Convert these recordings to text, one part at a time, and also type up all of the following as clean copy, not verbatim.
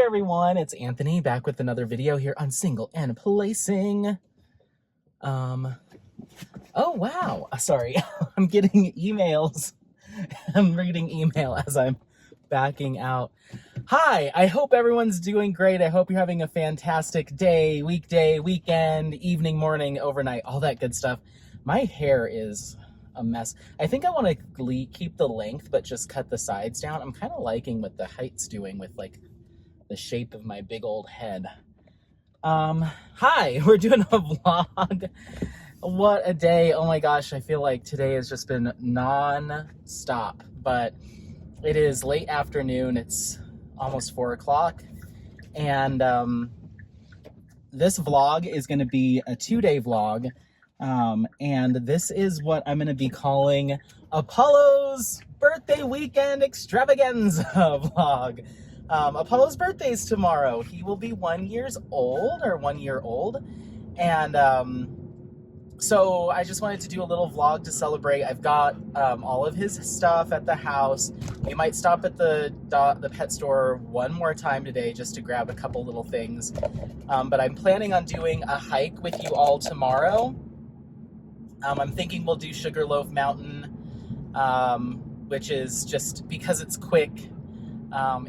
everyone, it's Anthony back with another video here on single and placing. Oh wow, sorry, I'm getting emails. I'm reading email as I'm backing out. Hi, I hope everyone's doing great. I hope you're having a fantastic day, weekday, weekend, evening, morning, overnight, all that good stuff. My hair is a mess. I think I want to keep the length, but just cut the sides down. I'm kind of liking what the height's doing with like the shape of my big old head. Hi, we're doing a vlog. What a day. Oh my gosh, I feel like today has just been non-stop, but it is late afternoon. It's almost 4 o'clock. And this vlog is going to be a 2-day vlog. And this is what I'm going to be calling Apollo's birthday weekend extravaganza vlog. Apollo's birthday is tomorrow. He will be 1 year old. And so I just wanted to do a little vlog to celebrate. I've got all of his stuff at the house. We might stop at the pet store one more time today just to grab a couple little things. But I'm planning on doing a hike with you all tomorrow. I'm thinking we'll do Sugarloaf Mountain, which is just because it's quick.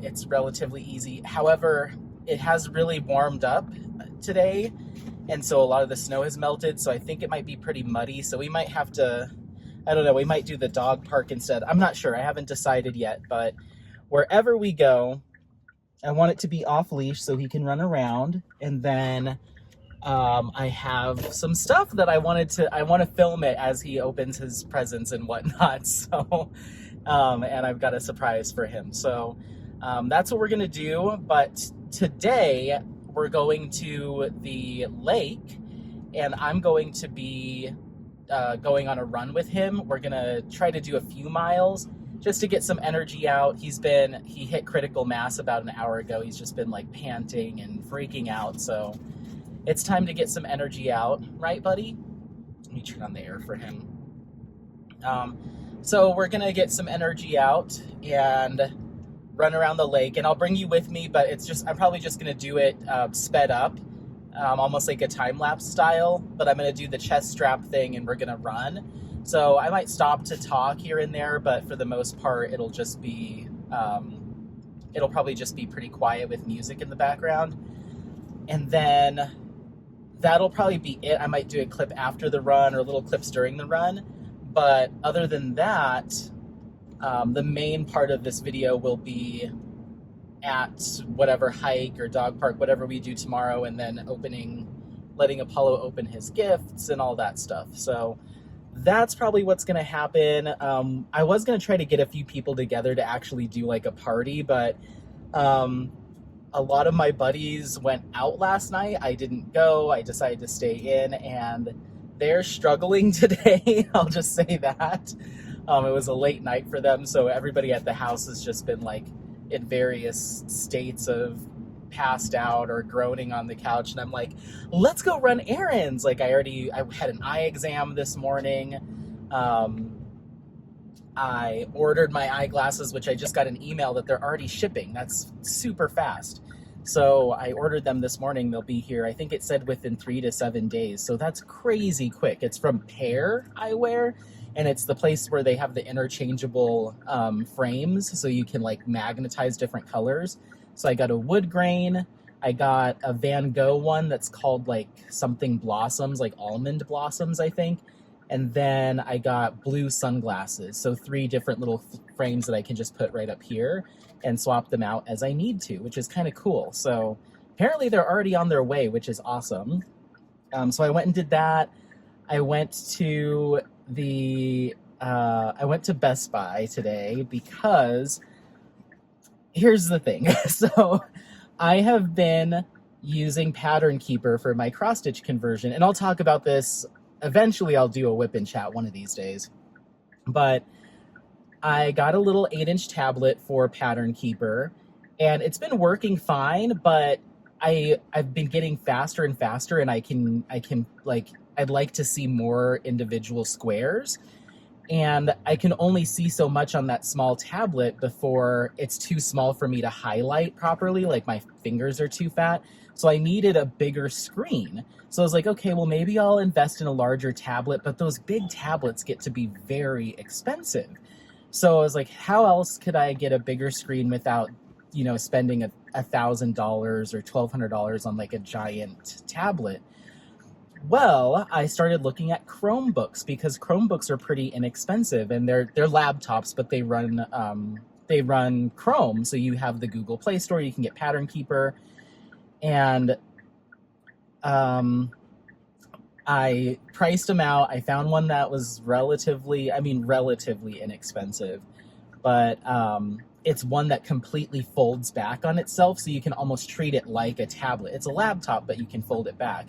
It's relatively easy. However, it has really warmed up today, and so a lot of the snow has melted, so I think it might be pretty muddy, so we might have to, I don't know, we might do the dog park instead. I'm not sure. I haven't decided yet, but wherever we go, I want it to be off leash so he can run around, and then I have some stuff that I want to film it as he opens his presents and whatnot, so and I've got a surprise for him. So that's what we're going to do. But today we're going to the lake, and I'm going to be going on a run with him. We're going to try to do a few miles just to get some energy out. He hit critical mass about an hour ago. He's just been like panting and freaking out. So it's time to get some energy out. Right, buddy? Let me turn on the air for him. So we're going to get some energy out and run around the lake, and I'll bring you with me, but I'm probably just going to do it sped up, almost like a time-lapse style, but I'm going to do the chest strap thing and we're going to run. So I might stop to talk here and there, but for the most part, it'll probably just be pretty quiet with music in the background. And then that'll probably be it. I might do a clip after the run or little clips during the run. But other than that, the main part of this video will be at whatever hike or dog park, whatever we do tomorrow, and then letting Apollo open his gifts and all that stuff. So that's probably what's going to happen. I was going to try to get a few people together to actually do like a party, but a lot of my buddies went out last night. I didn't go. I decided to stay in, and they're struggling today. I'll just say that. It was a late night for them, so everybody at the house has just been like in various states of passed out or groaning on the couch, and I'm like, let's go run errands. Like I had an eye exam this morning. I ordered my eyeglasses, which I just got an email that they're already shipping. That's super fast. So I ordered them this morning. They'll be here. I think it said within 3 to 7 days. So that's crazy quick. It's from Pear Eyewear, and it's the place where they have the interchangeable frames, so you can like magnetize different colors. So I got a wood grain. I got a Van Gogh one that's called like something blossoms, like almond blossoms, I think. And then I got blue sunglasses. So 3 different little frames that I can just put right up here and swap them out as I need to, which is kind of cool. So apparently they're already on their way, which is awesome. So I went and did that. I went to Best Buy today because here's the thing. So I have been using Pattern Keeper for my cross stitch conversion, and I'll talk about this. Eventually I'll do a whip and chat one of these days, but I got a little 8-inch tablet for Pattern Keeper, and it's been working fine, but I've been getting faster and faster, and I can like, I'd like to see more individual squares. and I can only see so much on that small tablet before it's too small for me to highlight properly, like my fingers are too fat. So I needed a bigger screen. So I was like, okay, well, maybe I'll invest in a larger tablet, but those big tablets get to be very expensive. So I was like, how else could I get a bigger screen without, spending $1,000 or $1,200 on like a giant tablet? Well, I started looking at Chromebooks because Chromebooks are pretty inexpensive, and they're laptops, but they run Chrome. So you have the Google Play Store, you can get Pattern Keeper, and I priced them out. I found one that was relatively inexpensive, but it's one that completely folds back on itself, so you can almost treat it like a tablet. It's a laptop, but you can fold it back.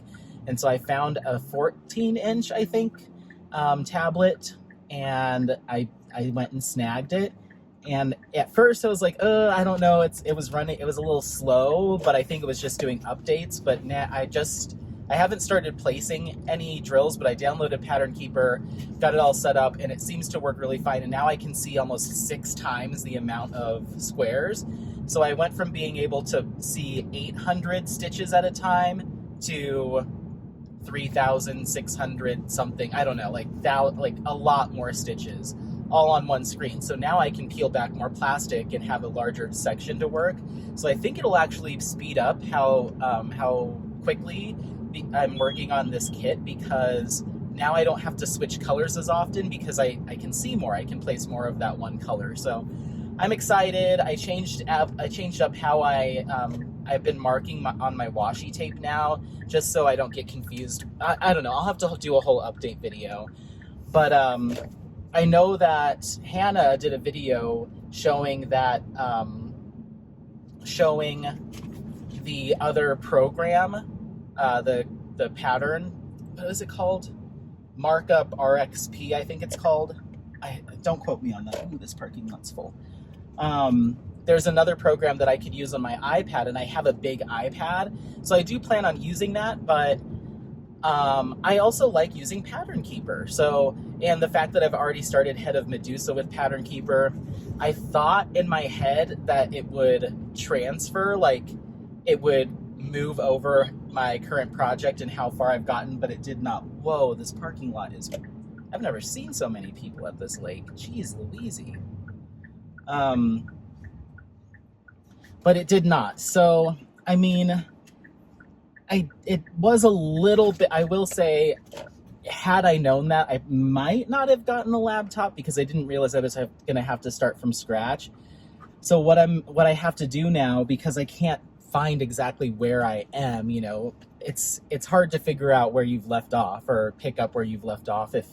And so I found a 14-inch, I think, tablet, and I went and snagged it. And at first I was like, I don't know, it was running, it was a little slow, but I think it was just doing updates. But now I haven't started placing any drills, but I downloaded Pattern Keeper, got it all set up, and it seems to work really fine. And now I can see almost 6 times the amount of squares. So I went from being able to see 800 stitches at a time to 3,600 something, I don't know, like a lot more stitches all on one screen. So now I can peel back more plastic and have a larger section to work. So I think it'll actually speed up how quickly I'm working on this kit, because now I don't have to switch colors as often because I can see more. I can place more of that one color. So I'm excited. I changed up how I've been marking on my washi tape now, just so I don't get confused. I don't know. I'll have to do a whole update video. But I know that Hannah did a video showing the other program, the pattern. What is it called? Markup RXP, I think it's called. Don't quote me on that. Ooh, this parking lot's full. There's another program that I could use on my iPad, and I have a big iPad, so I do plan on using that, but I also like using Pattern Keeper. So, and the fact that I've already started Head of Medusa with Pattern Keeper, I thought in my head that it would transfer, like it would move over my current project and how far I've gotten, but it did not. Whoa, this parking lot is, I've never seen so many people at this lake. Jeez Louise. But it did not. So, I mean, it was a little bit, I will say, had I known that, I might not have gotten a laptop, because I didn't realize I was going to have to start from scratch. So what I have to do now, because I can't find exactly where I am, it's hard to figure out where you've left off or pick up where you've left off if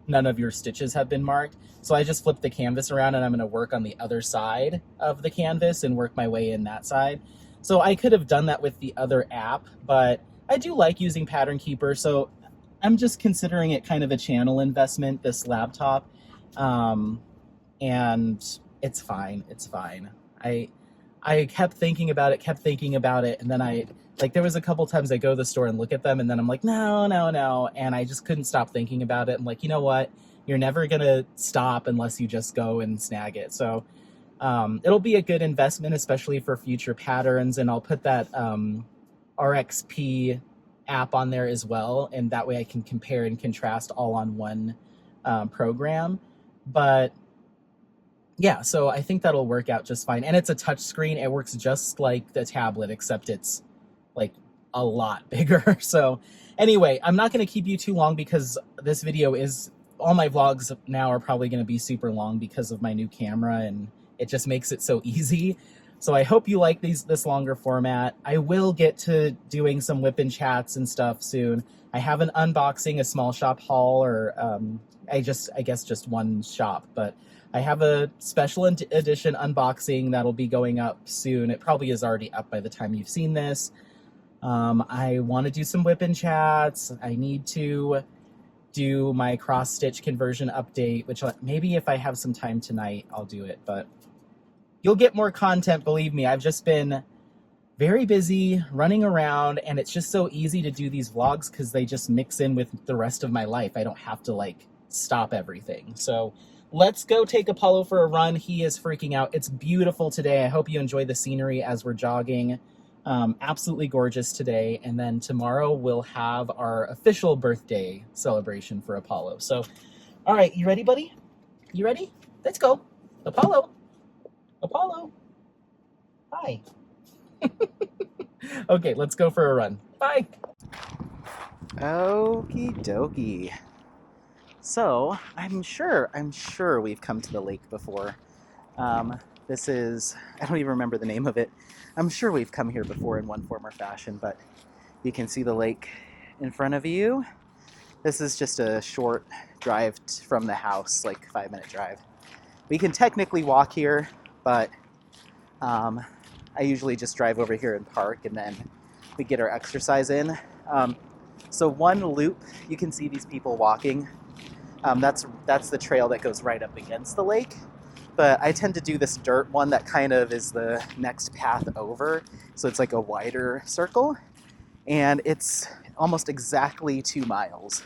none of your stitches have been marked. So I just flipped the canvas around, and I'm going to work on the other side of the canvas and work my way in that side. So I could have done that with the other app, but I do like using Pattern Keeper. So I'm just considering it kind of a channel investment, this laptop. And it's fine. It's fine. I kept thinking about it, and then there was a couple times I go to the store and look at them, and then I'm like, no, and I just couldn't stop thinking about it. I'm like, you know what? You're never gonna stop unless you just go and snag it. So it'll be a good investment, especially for future patterns, and I'll put that RXP app on there as well, and that way I can compare and contrast all on one program. But yeah, so I think that'll work out just fine. And it's a touch screen. It works just like the tablet, except it's like a lot bigger. So anyway, I'm not going to keep you too long, because this video all my vlogs now are probably going to be super long because of my new camera, and it just makes it so easy. So I hope you like this longer format. I will get to doing some whip and chats and stuff soon. I have an unboxing, a small shop haul, or I guess just one shop, but I have a special edition unboxing that'll be going up soon. It probably is already up by the time you've seen this. I want to do some whip and chats. I need to do my cross-stitch conversion update, which maybe if I have some time tonight, I'll do it. But you'll get more content, believe me. I've just been very busy running around, and it's just so easy to do these vlogs because they just mix in with the rest of my life. I don't have to stop everything. So let's go take Apollo for a run. He is freaking out. It's beautiful today. I hope you enjoy the scenery as we're jogging. Absolutely gorgeous today. And then tomorrow we'll have our official birthday celebration for Apollo. So, all right, you ready, buddy? You ready? Let's go. Apollo. Apollo. Hi. Okay, let's go for a run. Bye. Okie dokie. So, I'm sure we've come to the lake before. This is, I don't even remember the name of it. I'm sure we've come here before in one form or fashion, but you can see the lake in front of you. This is just a short drive from the house, like 5-minute drive. We can technically walk here, but I usually just drive over here and park, and then we get our exercise in. So one loop, you can see these people walking. That's the trail that goes right up against the lake. But I tend to do this dirt one that kind of is the next path over. So it's like a wider circle. And it's almost exactly 2 miles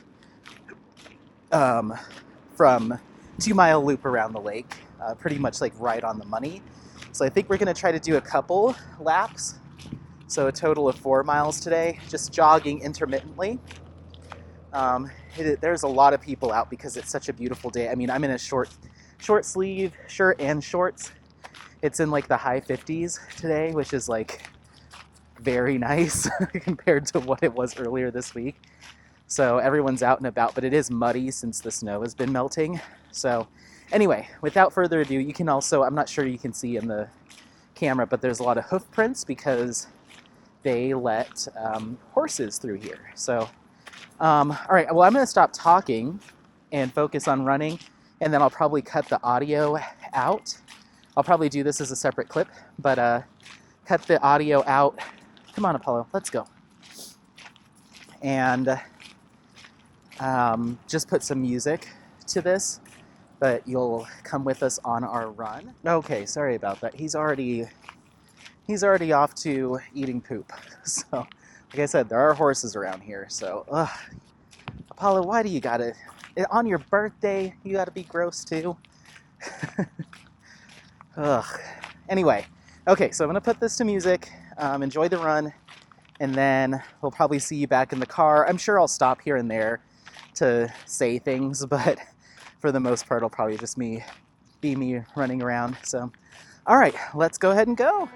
from 2-mile loop around the lake. Pretty much like right on the money. So I think we're going to try to do a couple laps. So a total of 4 miles today, just jogging intermittently. There's a lot of people out because it's such a beautiful day. I mean, I'm in a short sleeve shirt and shorts. It's in like the high 50s today, which is like very nice compared to what it was earlier this week. So everyone's out and about, but it is muddy since the snow has been melting. So anyway, without further ado, you can also, I'm not sure you can see in the camera, but there's a lot of hoof prints because they let horses through here. So, all right, well, I'm going to stop talking and focus on running, and then I'll probably cut the audio out. I'll probably do this as a separate clip, but cut the audio out. Come on, Apollo, let's go. And just put some music to this, but you'll come with us on our run. Okay, sorry about that. He's already off to eating poop. So, like I said, there are horses around here. So, Apollo, why do you gotta, on your birthday, you gotta be gross too? Anyway, okay, so I'm gonna put this to music, enjoy the run, and then we'll probably see you back in the car. I'm sure I'll stop here and there to say things, but for the most part, it'll probably just be me running around. So, all right, let's go ahead and go.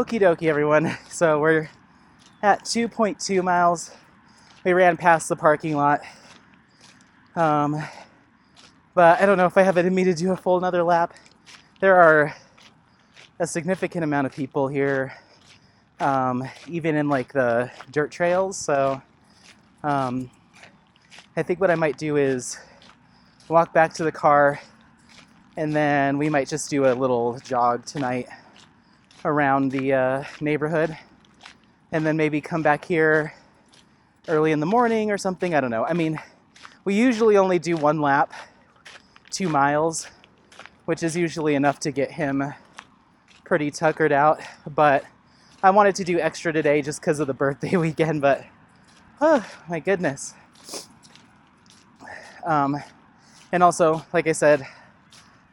Okie dokie, everyone. So we're at 2.2 miles. We ran past the parking lot. But I don't know if I have it in me to do a full another lap. There are a significant amount of people here, even in like the dirt trails. So I think what I might do is walk back to the car, and then we might just do a little jog tonight around the neighborhood, and then maybe come back here early in the morning or something. I don't know. I mean, we usually only do one lap, 2 miles, which is usually enough to get him pretty tuckered out. But I wanted to do extra today just because of the birthday weekend. But oh my goodness. And also, like I said,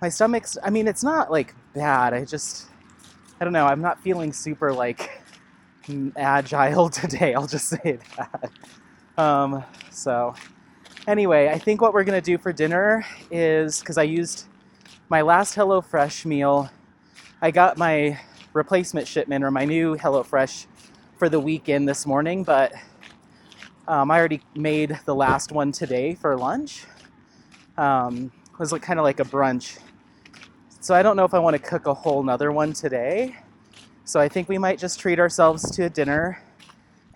my stomach's, I mean, it's not like bad. I don't know, I'm not feeling super like agile today, I'll just say that. So anyway, I think what we're gonna do for dinner is, because I used my last HelloFresh meal, I got my replacement shipment or my new HelloFresh for the weekend this morning, but I already made the last one today for lunch. It was like, kind of like a brunch. So I don't know if I want to cook a whole nother one today. So I think we might just treat ourselves to a dinner.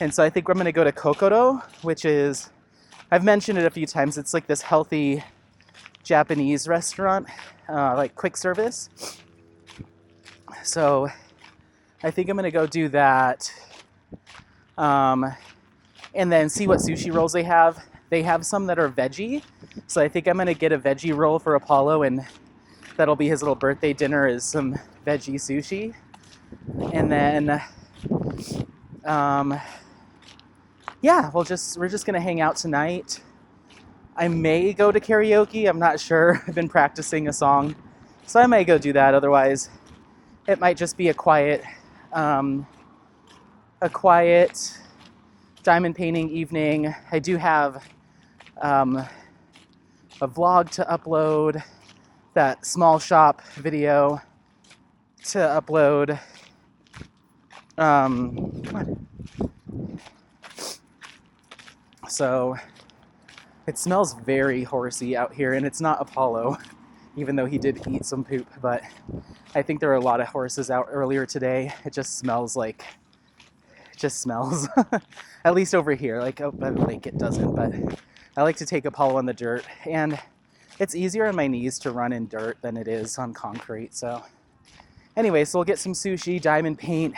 And so I think I'm going to go to Kokoro, which is, I've mentioned it a few times. It's like this healthy Japanese restaurant, like quick service. So I think I'm going to go do that. And then see what sushi rolls they have. They have some that are veggie. So I think I'm going to get a veggie roll for Apollo, and that'll be his little birthday dinner, is some veggie sushi. And then, yeah, we're just going to hang out tonight. I may go to karaoke. I'm not sure. I've been practicing a song, so I may go do that. Otherwise, it might just be a quiet diamond painting evening. I do have a vlog to upload, that small shop video to upload. So it smells very horsey out here, and it's not Apollo, even though he did eat some poop, but I think there were a lot of horses out earlier today. It just smells. At least over here, like out by the lake it doesn't, but I like to take Apollo on the dirt, and it's easier on my knees to run in dirt than it is on concrete. So anyway, so we'll get some sushi, diamond paint,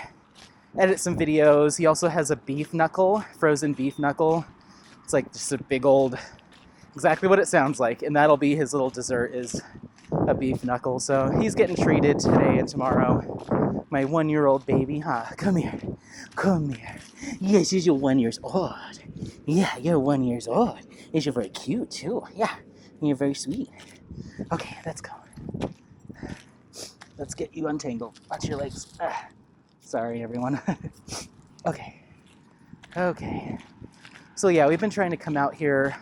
edit some videos. He also has a beef knuckle, frozen beef knuckle. It's like just a big old, exactly what it sounds like, and that'll be his little dessert, is a beef knuckle. So he's getting treated today and tomorrow. My 1-year-old baby, huh? Come here. Come here. Yes, you're 1 year old. Yeah, you're 1 year old. You're very cute too. Yeah, you're very sweet. Okay, let's go. Let's get you untangled. Watch your legs. Sorry, everyone. Okay. So yeah, we've been trying to come out here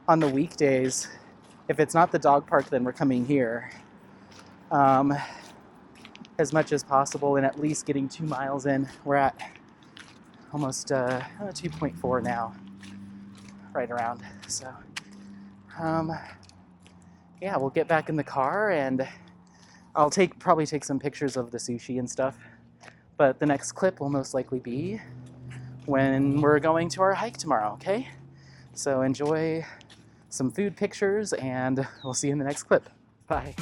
on the weekdays. If it's not the dog park, then we're coming here as much as possible and at least getting 2 miles in. We're at almost 2.4 now, right around. So yeah, we'll get back in the car and I'll probably take some pictures of the sushi and stuff. But the next clip will most likely be when we're going to our hike tomorrow, okay? So enjoy some food pictures and we'll see you in the next clip. Bye.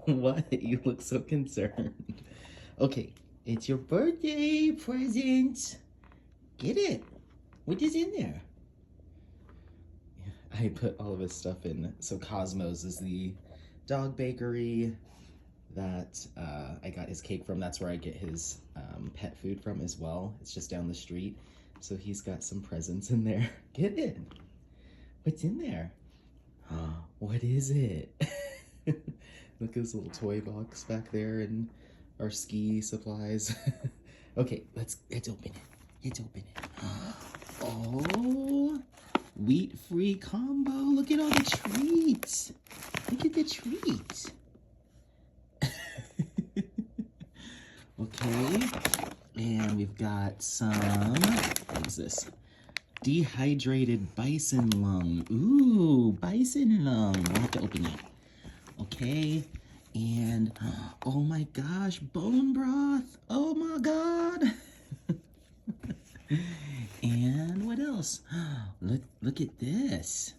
What? You look so concerned. Okay, it's your birthday present. Get it. What is in there? I put all of his stuff in. So Cosmos is the dog bakery that I got his cake from. That's where I get his pet food from as well. It's just down the street. So he's got some presents in there. Get it. What's in there? What is it? Look at this little toy box back there and our ski supplies. Okay, let's open it. Let's open it. Oh, wheat-free combo. Look at all the treats. Look at the treats. Okay, and we've got some, what is this? Dehydrated bison lung. Ooh, bison lung. We'll have to open it. Okay, and oh my gosh, bone broth. Oh my god. And what else? Look at this.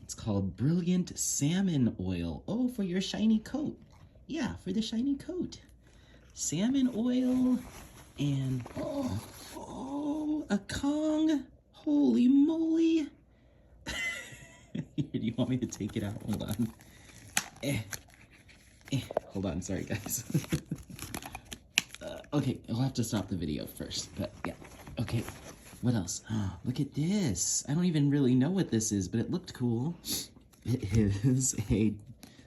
It's called Brilliant Salmon Oil. Oh, for your shiny coat. Yeah, for the shiny coat. Salmon oil and oh, a Kong. Holy moly. Do you want me to take it out? Hold on. Hold on, sorry guys. Okay, I'll have to stop the video first, but yeah. Okay, what else? Look at this. I don't even really know what this is, but it looked cool. It is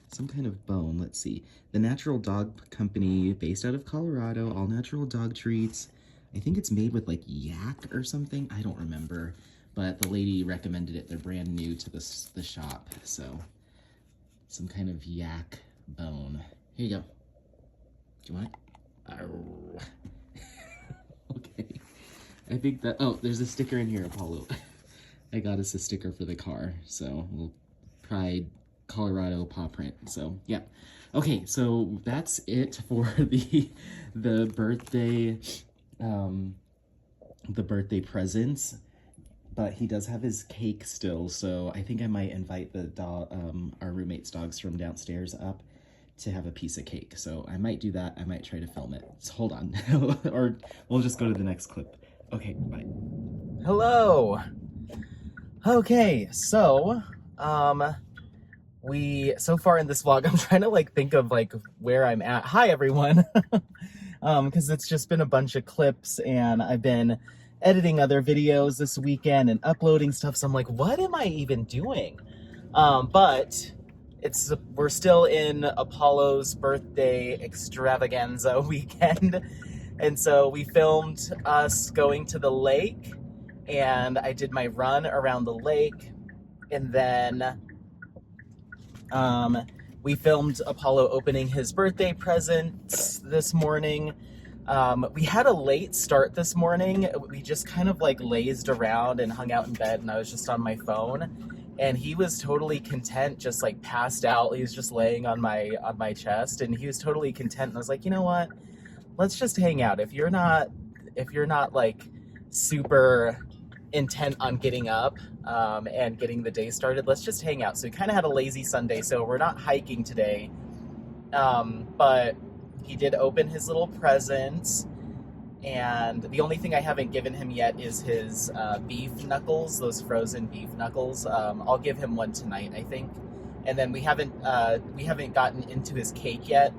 some kind of bone. Let's see. The Natural Dog Company, based out of Colorado, all natural dog treats. I think it's made with like yak or something. I don't remember, but the lady recommended it. They're brand new to the shop, so some kind of yak bone. Here you go. Do you want it? Okay. I think that, oh, there's a sticker in here, Apollo. I got us a sticker for the car, so we'll Pride Colorado paw print. So yeah. Okay, so that's it for the birthday presents. But he does have his cake still, so I think I might invite the our roommate's dogs from downstairs up to have a piece of cake. So I might do that. I might try to film it. So hold on, or we'll just go to the next clip. Okay, bye. Hello. Okay, so so far in this vlog, I'm trying to like think of like where I'm at. Hi everyone, because it's just been a bunch of clips and I've been editing other videos this weekend and uploading stuff, so I'm like, what am I even doing? But we're still in Apollo's birthday extravaganza weekend, and so we filmed us going to the lake, and I did my run around the lake, and then we filmed Apollo opening his birthday presents this morning. We had a late start this morning. We just kind of like lazed around and hung out in bed, and I was just on my phone, and he was totally content, just like passed out. He was just laying on my chest, and he was totally content. And I was like, you know what? Let's just hang out. If you're not like super intent on getting up and getting the day started, let's just hang out. So we kind of had a lazy Sunday, so we're not hiking today, but he did open his little presents, and the only thing I haven't given him yet is his beef knuckles, those frozen beef knuckles. I'll give him one tonight, I think. And then we haven't gotten into his cake yet,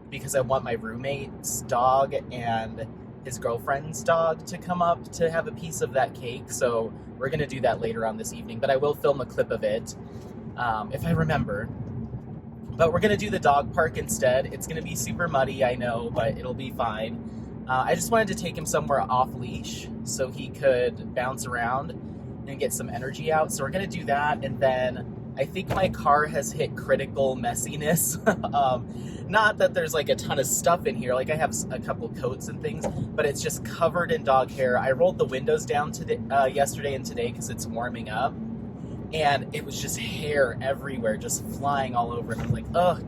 because I want my roommate's dog and his girlfriend's dog to come up to have a piece of that cake. So we're gonna do that later on this evening, but I will film a clip of it, if I remember. But we're gonna do the dog park instead. It's gonna be super muddy, I know, but it'll be fine. I just wanted to take him somewhere off leash so he could bounce around and get some energy out. So we're gonna do that, and then I think my car has hit critical messiness. Not that there's like a ton of stuff in here, like I have a couple coats and things, but it's just covered in dog hair. I rolled the windows down today, yesterday and today because it's warming up, and it was just hair everywhere, just flying all over. And I'm like, ugh.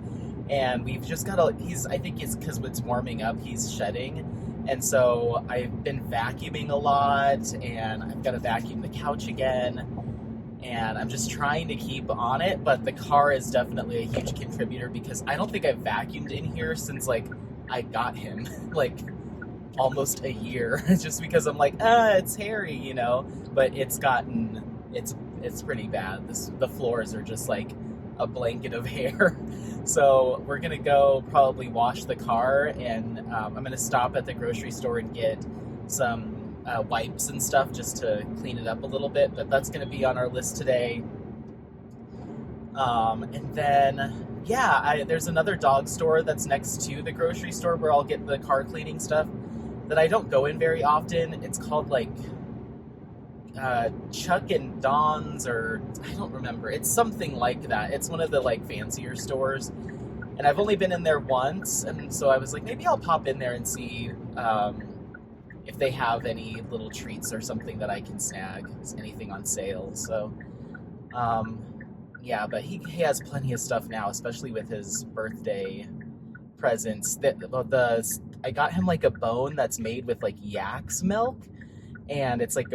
And we've just got I think it's because it's warming up, he's shedding. And so I've been vacuuming a lot, and I've got to vacuum the couch again. And I'm just trying to keep on it, but the car is definitely a huge contributor because I don't think I've vacuumed in here since like I got him, like almost a year, just because I'm like, it's hairy, you know, but it's pretty bad. The floors are just like a blanket of hair. So we're gonna go probably wash the car, and I'm gonna stop at the grocery store and get some wipes and stuff just to clean it up a little bit, but that's going to be on our list today. And then, yeah, there's another dog store that's next to the grocery store where I'll get the car cleaning stuff that I don't go in very often. It's called like Chuck and Don's, or I don't remember. It's something like that. It's one of the like fancier stores, and I've only been in there once, and so I was like, maybe I'll pop in there and see if they have any little treats or something that I can snag, anything on sale. So, yeah, but he has plenty of stuff now, especially with his birthday presents. I got him like a bone that's made with like yak's milk, and it's like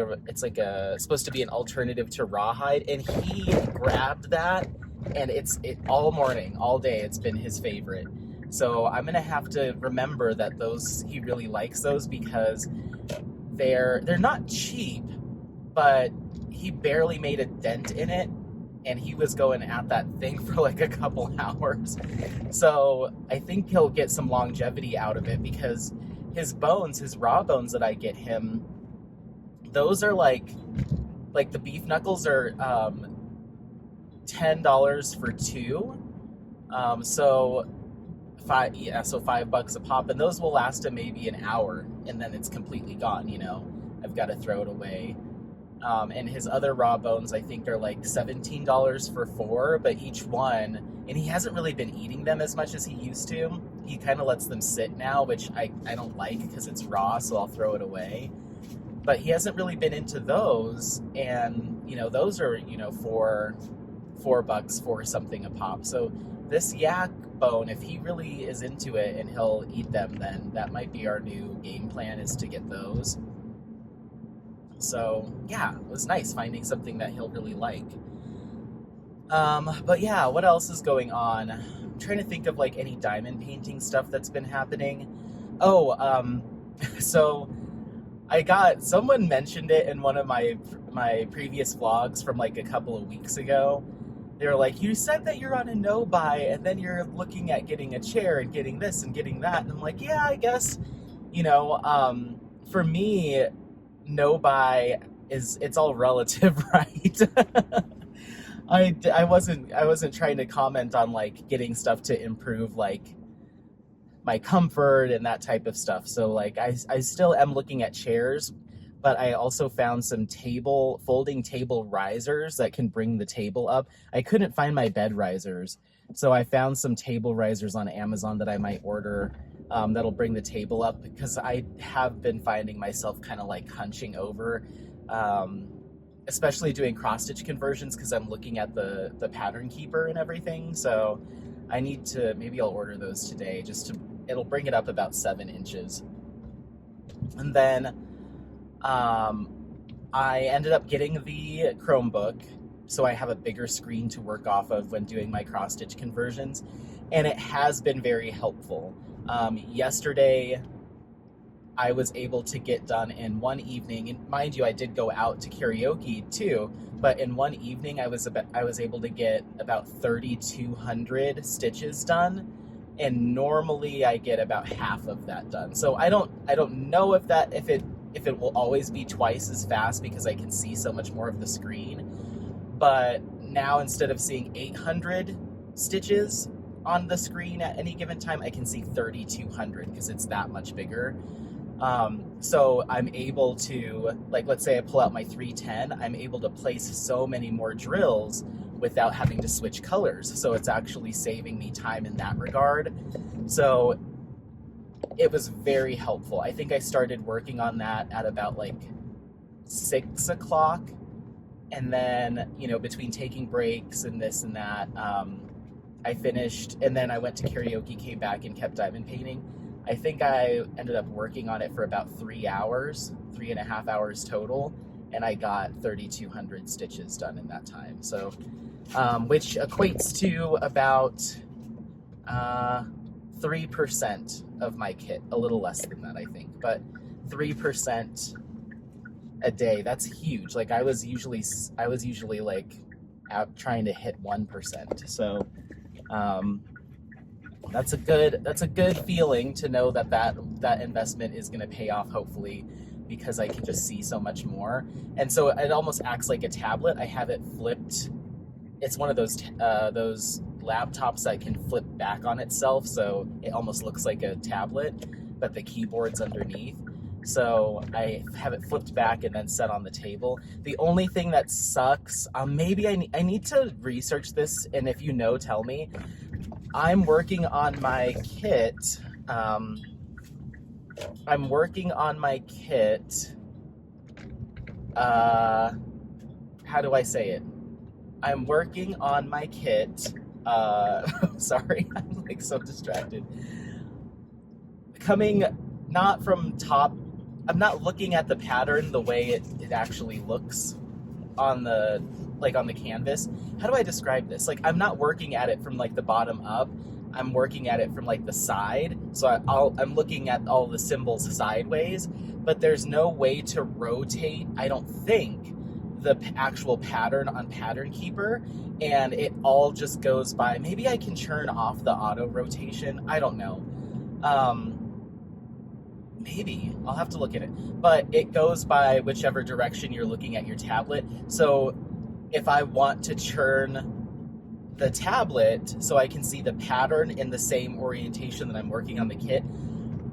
supposed to be an alternative to rawhide, and he grabbed that, and it all morning, all day, it's been his favorite. So I'm gonna have to remember that he really likes those, because they're not cheap, but he barely made a dent in it, and he was going at that thing for like a couple hours. So I think he'll get some longevity out of it, because his raw bones that I get him, those are like the beef knuckles are $10 for two. So $5 a pop, and those will last him maybe an hour, and then it's completely gone, you know. I've got to throw it away. And his other raw bones, I think, are like $17 for 4, but each one, and he hasn't really been eating them as much as he used to. He kind of lets them sit now, which I don't like because it's raw, so I'll throw it away. But he hasn't really been into those, and, you know, those are, you know, $4 for something a pop. So this yak bone, if he really is into it and he'll eat them, then that might be our new game plan, is to get those. So yeah, it was nice finding something that he'll really like. But yeah, what else is going on? I'm trying to think of like any diamond painting stuff that's been happening. So someone mentioned it in one of my previous vlogs from like a couple of weeks ago. They were like, you said that you're on a no-buy, and then you're looking at getting a chair and getting this and getting that. And I'm like, yeah, I guess, you know, for me, no-buy it's all relative, right? I wasn't trying to comment on like getting stuff to improve like my comfort and that type of stuff. So like I still am looking at chairs, but I also found some folding table risers that can bring the table up. I couldn't find my bed risers, so I found some table risers on Amazon that I might order, that'll bring the table up, because I have been finding myself kind of like hunching over, especially doing cross-stitch conversions, because I'm looking at the pattern keeper and everything. So I need to, maybe I'll order those today, it'll bring it up about 7 inches. And then I ended up getting the Chromebook, so I have a bigger screen to work off of when doing my cross-stitch conversions, and it has been very helpful. Yesterday, I was able to get done in one evening. And mind you, I did go out to karaoke too, but in one evening I was able to get about 3,200 stitches done, and normally I get about half of that done. So I don't know if it will always be twice as fast because I can see so much more of the screen. But now, instead of seeing 800 stitches on the screen at any given time, I can see 3,200 because it's that much bigger. So I'm able to, like, let's say I pull out my 310, I'm able to place so many more drills without having to switch colors. So it's actually saving me time in that regard. So it was very helpful. I think I started working on that at about like 6 o'clock. And then, you know, between taking breaks and this and that, I finished, and then I went to karaoke, came back, and kept diamond painting. I think I ended up working on it for about 3 hours, 3.5 hours total, and I got 3,200 stitches done in that time. So, which equates to about 3% of my kit, a little less than that, I think, but 3% a day. That's huge. Like I was usually like out trying to hit 1%. So that's a good feeling to know that investment is going to pay off, hopefully, because I can just see so much more. And so it almost acts like a tablet. I have it flipped. It's one of those laptops that can flip back on itself, so it almost looks like a tablet, but the keyboard's underneath. So I have it flipped back and then set on the table. The only thing that sucks, maybe I need to research this, and if you know, tell me. I'm working on my kit. How do I say it? I'm working on my kit. Sorry, I'm like so distracted. Coming not from top, I'm not looking at the pattern the way it actually looks on the canvas. How do I describe this? Like, I'm not working at it from like the bottom up. I'm working at it from like the side. So I'm looking at all the symbols sideways, but there's no way to rotate, I don't think, the actual pattern on Pattern Keeper, and it all just goes by. Maybe I can turn off the auto rotation. I don't know. Maybe I'll have to look at it, but it goes by whichever direction you're looking at your tablet. So if I want to churn the tablet so I can see the pattern in the same orientation that I'm working on the kit,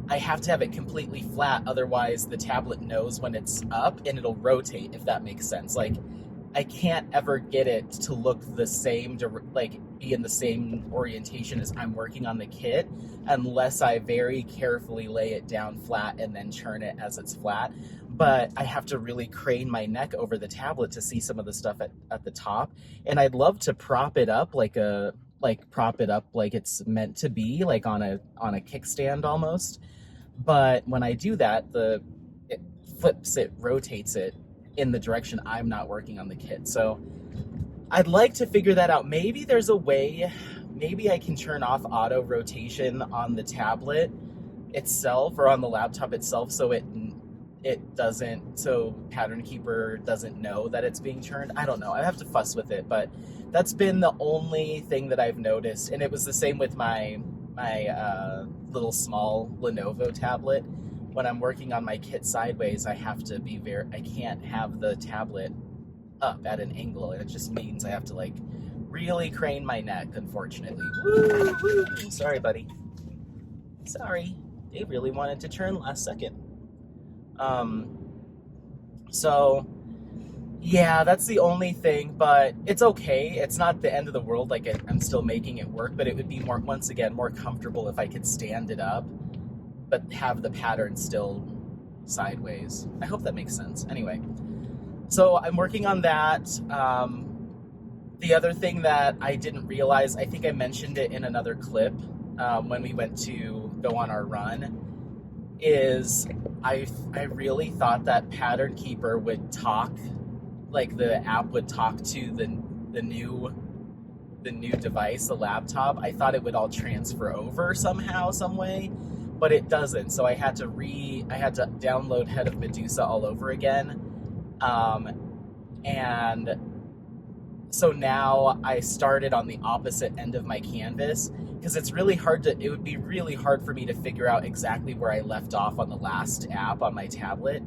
I have to have it completely flat. Otherwise the tablet knows when it's up and it'll rotate, if that makes sense. Like, I can't ever get it to look the same, like be in the same orientation as I'm working on the kit, unless I very carefully lay it down flat and then churn it as it's flat. But I have to really crane my neck over the tablet to see some of the stuff at the top. And I'd love to prop it up like it's meant to be, like on a kickstand almost. But when I do that, it flips it, rotates it in the direction I'm not working on the kit. So I'd like to figure that out. Maybe there's a way, maybe I can turn off auto rotation on the tablet itself or on the laptop itself so so Pattern Keeper doesn't know that it's being churned. I don't know. I have to fuss with it, but that's been the only thing that I've noticed. And it was the same with my little small Lenovo tablet. When I'm working on my kit sideways, I have to be I can't have the tablet up at an angle, and it just means I have to like really crane my neck, unfortunately. Woo, woo. Sorry, buddy. Sorry. They really wanted to turn last second. So yeah, that's the only thing, but it's okay. It's not the end of the world. Like, I'm still making it work, but it would be once again, more comfortable if I could stand it up, but have the pattern still sideways. I hope that makes sense. Anyway, so I'm working on that. The other thing that I didn't realize, I think I mentioned it in another clip when we went to go on our run, is I really thought that Pattern Keeper would talk, like the app would talk to the new device, the laptop. I thought it would all transfer over somehow, some way. but it doesn't. So I had to download Head of Medusa all over again. And so now I started on the opposite end of my canvas, because it would be really hard for me to figure out exactly where I left off on the last app on my tablet.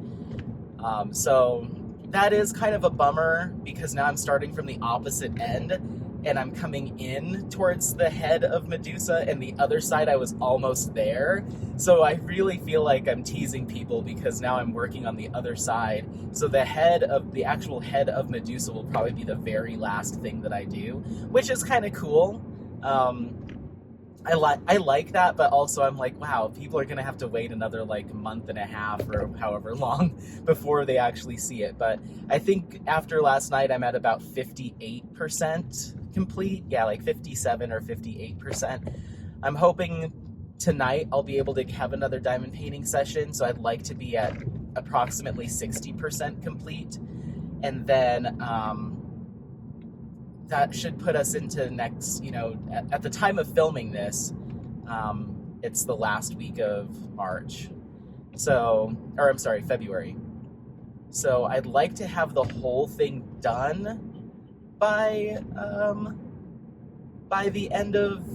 So that is kind of a bummer, because now I'm starting from the opposite end and I'm coming in towards the head of Medusa, and the other side I was almost there. So I really feel like I'm teasing people, because now I'm working on the other side. So the actual head of Medusa will probably be the very last thing that I do, which is kind of cool. I like that, but also I'm like, wow, people are gonna have to wait another like month and a half or however long before they actually see it. But I think after last night, I'm at about 58% complete. Yeah, like 57 or 58%. I'm hoping tonight I'll be able to have another diamond painting session, so I'd like to be at approximately 60% complete, and then that should put us into next, at the time of filming this, it's the last week of March. February. So I'd like to have the whole thing done by the end of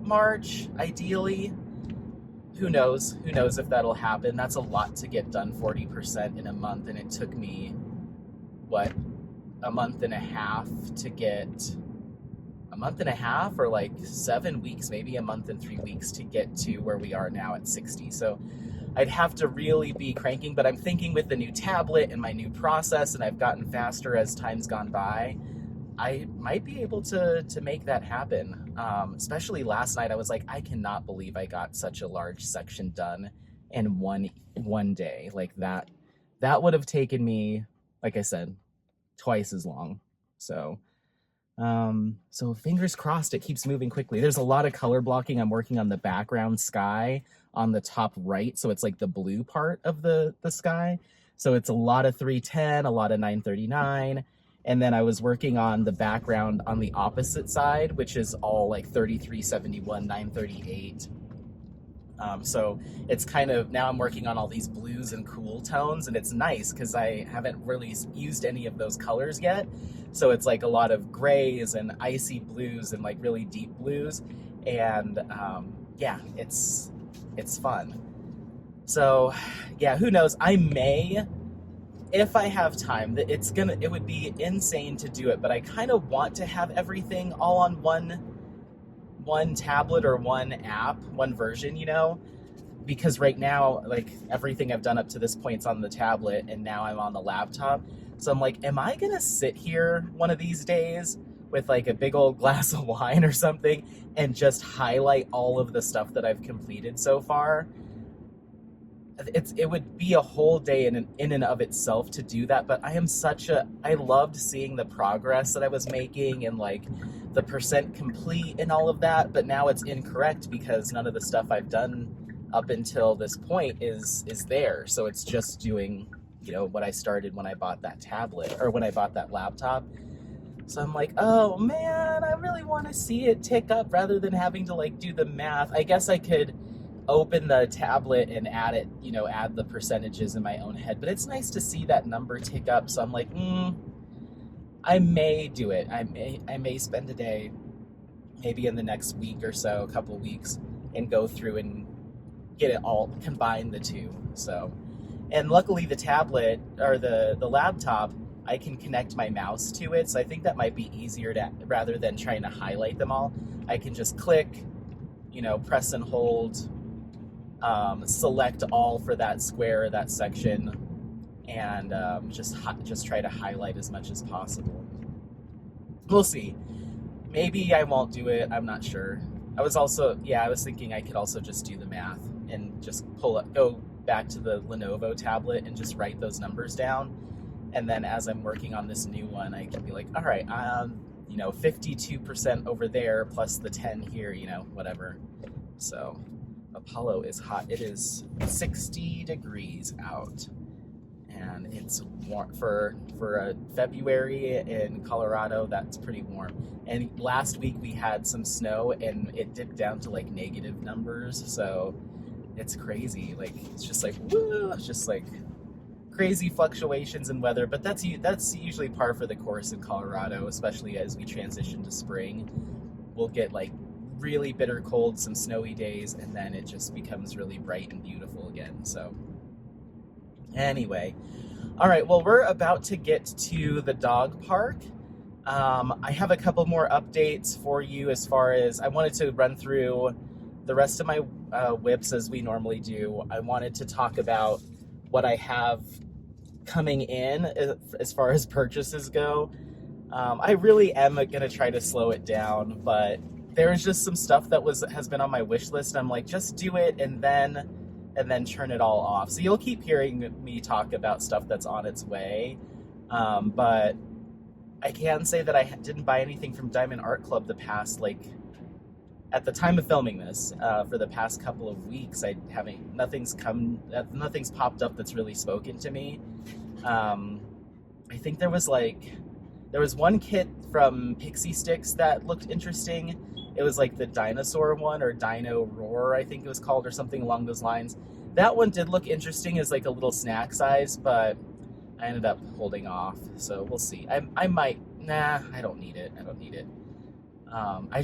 March, ideally. Who knows? Who knows if that'll happen? That's a lot to get done, 40% in a month, and it took me, a month and a half or like 7 weeks, maybe a month and 3 weeks to get to where we are now at 60. So I'd have to really be cranking, but I'm thinking with the new tablet and my new process, and I've gotten faster as time's gone by, I might be able to make that happen. Especially last night, I was like, I cannot believe I got such a large section done in one day. Like that would have taken me, like I said, twice as long. So fingers crossed it keeps moving quickly. There's a lot of color blocking. I'm working on the background sky on the top right, so it's like the blue part of the sky. So it's a lot of 310, a lot of 939. And then I was working on the background on the opposite side, which is all like 3371, 938. So it's kind of, now I'm working on all these blues and cool tones, and it's nice because I haven't really used any of those colors yet. So it's like a lot of grays and icy blues and like really deep blues. And yeah, it's fun. So yeah, who knows? I may, if I have time, it would be insane to do it, but I kind of want to have everything all on one tablet or one app, one version, because right now, like, everything I've done up to this point's on the tablet, and now I'm on the laptop. So I'm like, am I gonna sit here one of these days with like a big old glass of wine or something and just highlight all of the stuff that I've completed so far? It would be a whole day in and of itself to do that, but I loved seeing the progress that I was making and like the percent complete and all of that, but now it's incorrect because none of the stuff I've done up until this point is there. So it's just doing, what I started when I bought that tablet or when I bought that laptop. So I'm like, oh man, I really want to see it tick up rather than having to like do the math. I guess I could open the tablet and add it, add the percentages in my own head, but it's nice to see that number tick up. So I'm like, I may do it. I may spend a day, maybe in the next week or so, a couple weeks, and go through and get it all, combine the two. So, and luckily the tablet or the laptop, I can connect my mouse to it. So I think that might be easier rather than trying to highlight them all. I can just click, press and hold, select all for that square or that section, and just try to highlight as much as possible. We'll see. Maybe I won't do it. I'm not sure. I was thinking I could also just do the math and just go back to the Lenovo tablet and just write those numbers down. And then as I'm working on this new one, I can be like, all right, 52% over there plus the 10 here, whatever. So Apollo is hot. It is 60 degrees out, and it's warm for February in Colorado. That's pretty warm. And last week we had some snow, and it dipped down to like negative numbers. So it's crazy. Like, it's just like, woo, it's just like crazy fluctuations in weather, but that's usually par for the course in Colorado, especially as we transition to spring. We'll get like really bitter cold, some snowy days, and then it just becomes really bright and beautiful again. So anyway, all right, well, we're about to get to the dog park. I have a couple more updates for you as far as I wanted to run through the rest of my whips as we normally do. I wanted to talk about what I have coming in as far as purchases go. I really am going to try to slow it down, but there's just some stuff that has been on my wish list. I'm like, just do it and then turn it all off. So you'll keep hearing me talk about stuff that's on its way. But I can say that I didn't buy anything from Diamond Art Club the past, like, at the time of filming this, for the past couple of weeks. Nothing's popped up that's really spoken to me. I think there was one kit from Pixie Sticks that looked interesting. It was like the dinosaur one, or Dino Roar, I think it was called, or something along those lines. That one did look interesting as like a little snack size, but I ended up holding off. So we'll see. I might, I don't need it. I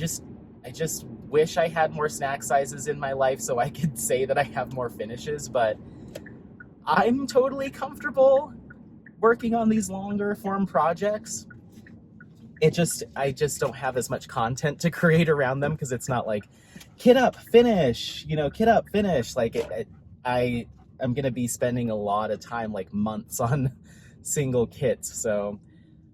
just wish I had more snack sizes in my life so I could say that I have more finishes, but I'm totally comfortable working on these longer form projects. I just don't have as much content to create around them, because it's not like kit up, finish, kit up, finish. Like I'm going to be spending a lot of time, like months, on single kits. So,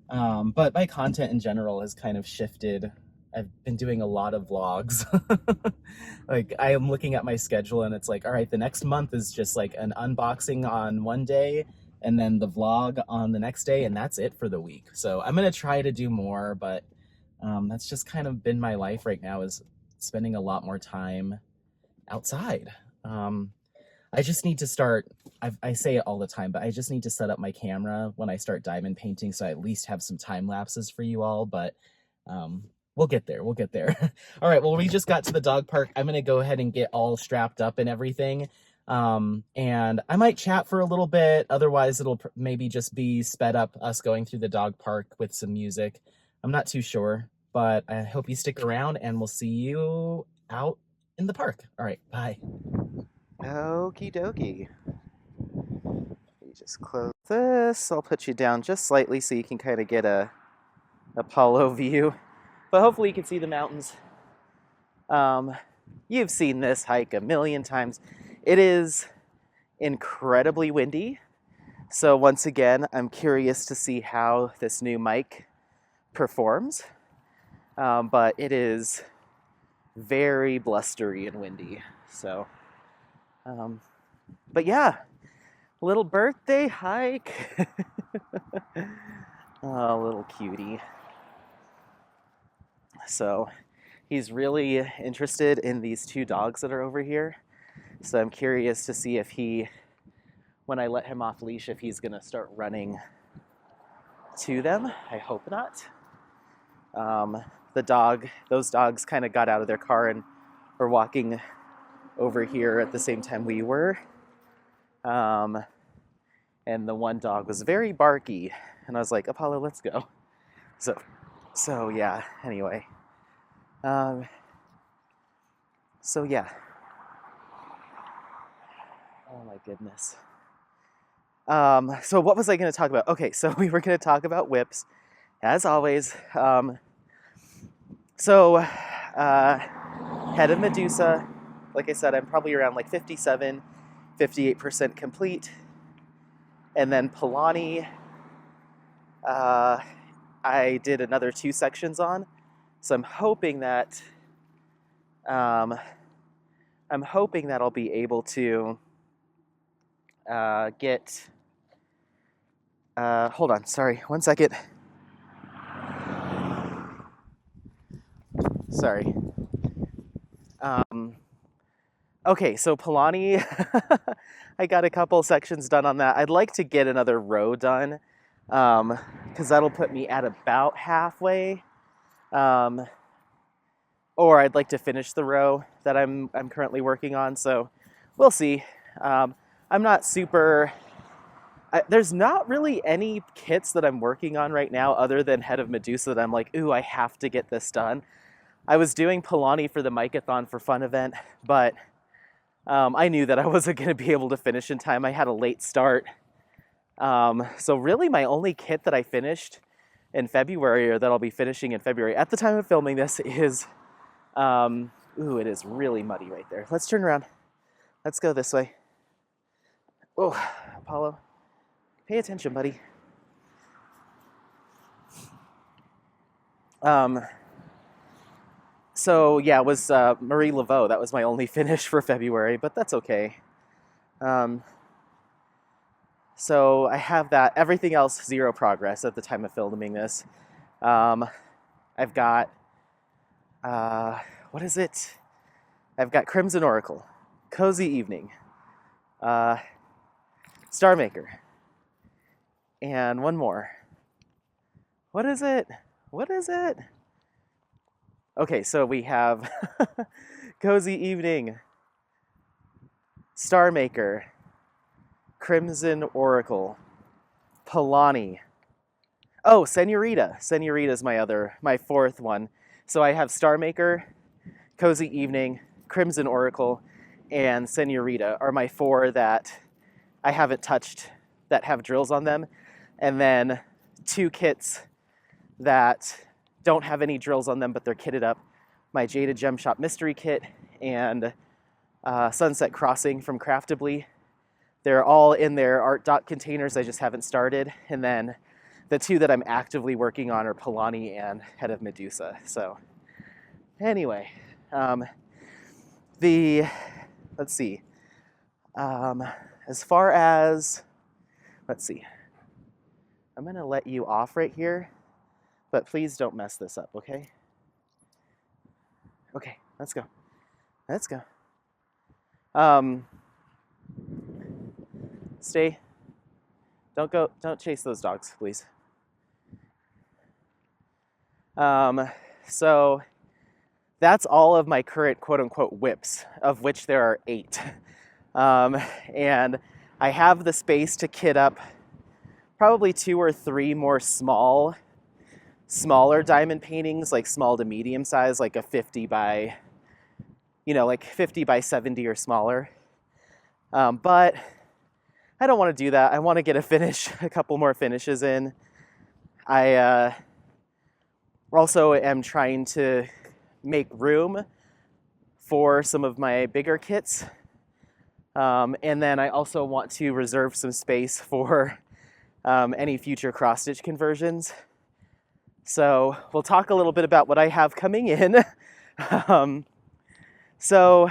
but my content in general has kind of shifted. I've been doing a lot of vlogs. Like, I am looking at my schedule and it's like, all right, the next month is just like an unboxing on one day, and then the vlog on the next day, and that's it for the week. So I'm going to try to do more, but that's just kind of been my life right now, is spending a lot more time outside. I just need to start, I say it all the time, but I just need to set up my camera when I start diamond painting, so I at least have some time lapses for you all, but we'll get there. All right, well, we just got to the dog park. I'm going to go ahead and get all strapped up and everything. And I might chat for a little bit. Otherwise, it'll maybe just be sped up, us going through the dog park with some music. I'm not too sure, but I hope you stick around, and we'll see you out in the park. All right, bye. Okie dokie. You just close this. I'll put you down just slightly so you can kind of get a Apollo view. But hopefully you can see the mountains. You've seen this hike a million times. It is incredibly windy. So once again, I'm curious to see how this new mic performs. But it is very blustery and windy. So, but yeah, little birthday hike. Oh, little cutie. So he's really interested in these two dogs that are over here. So I'm curious to see if when I let him off leash, if he's gonna start running to them. I hope not. Those dogs kind of got out of their car and were walking over here at the same time we were. And the one dog was very barky, and I was like, Apollo, let's go. So yeah, anyway. So yeah. Oh my goodness. So what was I going to talk about? Okay, so we were going to talk about whips, as always. Head of Medusa, like I said, I'm probably around like 57, 58% complete. And then Polani, I did another 2 sections on. So I'm hoping that I'll be able to get. Hold on, sorry, 1 second. Sorry. Okay, so Polani, I got a couple sections done on that. I'd like to get another row done, because that'll put me at about halfway. Or I'd like to finish the row that I'm currently working on. So we'll see. I'm not super... there's not really any kits that I'm working on right now other than Head of Medusa that I'm like, ooh, I have to get this done. I was doing Polani for the Micathon for Fun event, but I knew that I wasn't going to be able to finish in time. I had a late start. So really my only kit that I finished in February, or that I'll be finishing in February at the time of filming this, is, ooh, it is really muddy right there. Let's turn around. Let's go this way. Oh, Apollo, pay attention, buddy. So yeah, it was Marie Laveau. That was my only finish for February, but that's okay. So I have that. Everything else, zero progress at the time of filming this. I've got, what is it? I've got Crimson Oracle, Cozy Evening, Star Maker, and one more. What is it? What is it? Okay, so we have Cozy Evening, Star Maker, Crimson Oracle, Polani. Oh, Senorita. Senorita is my fourth one. So I have Star Maker, Cozy Evening, Crimson Oracle, and Senorita are my four that I haven't touched that have drills on them. And then two kits that don't have any drills on them, but they're kitted up. My Jada Gem Shop Mystery Kit and Sunset Crossing from Craftably. They're all in their art dot containers. I just haven't started. And then the two that I'm actively working on are Polani and Head of Medusa. So anyway, let's see. As far as, let's see. I'm gonna let you off right here, but please don't mess this up, okay? Okay, let's go. Let's go. Stay. Don't go, don't chase those dogs, please. So that's all of my current quote-unquote whips, of which there are 8. And I have the space to kit up probably 2 or 3 more smaller diamond paintings, like small to medium size, like a 50 by, like 50 by 70 or smaller. But I don't want to do that. I want to get a couple more finishes in. I also am trying to make room for some of my bigger kits. And then I also want to reserve some space for any future cross-stitch conversions. So we'll talk a little bit about what I have coming in. So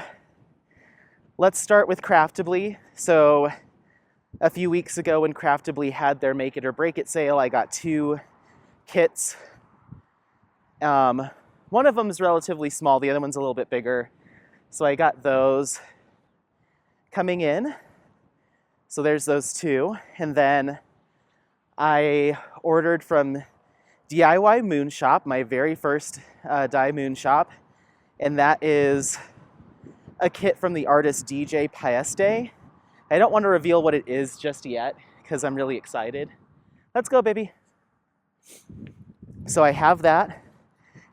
let's start with Craftably. So a few weeks ago when Craftably had their Make It or Break It sale, I got 2 kits. One of them is relatively small, the other one's a little bit bigger. So I got those coming in. So there's those 2. And then I ordered from DIY Moon Shop, my very first dye moon shop. And that is a kit from the artist DJ Paeste. I don't want to reveal what it is just yet because I'm really excited. Let's go, baby. So I have that.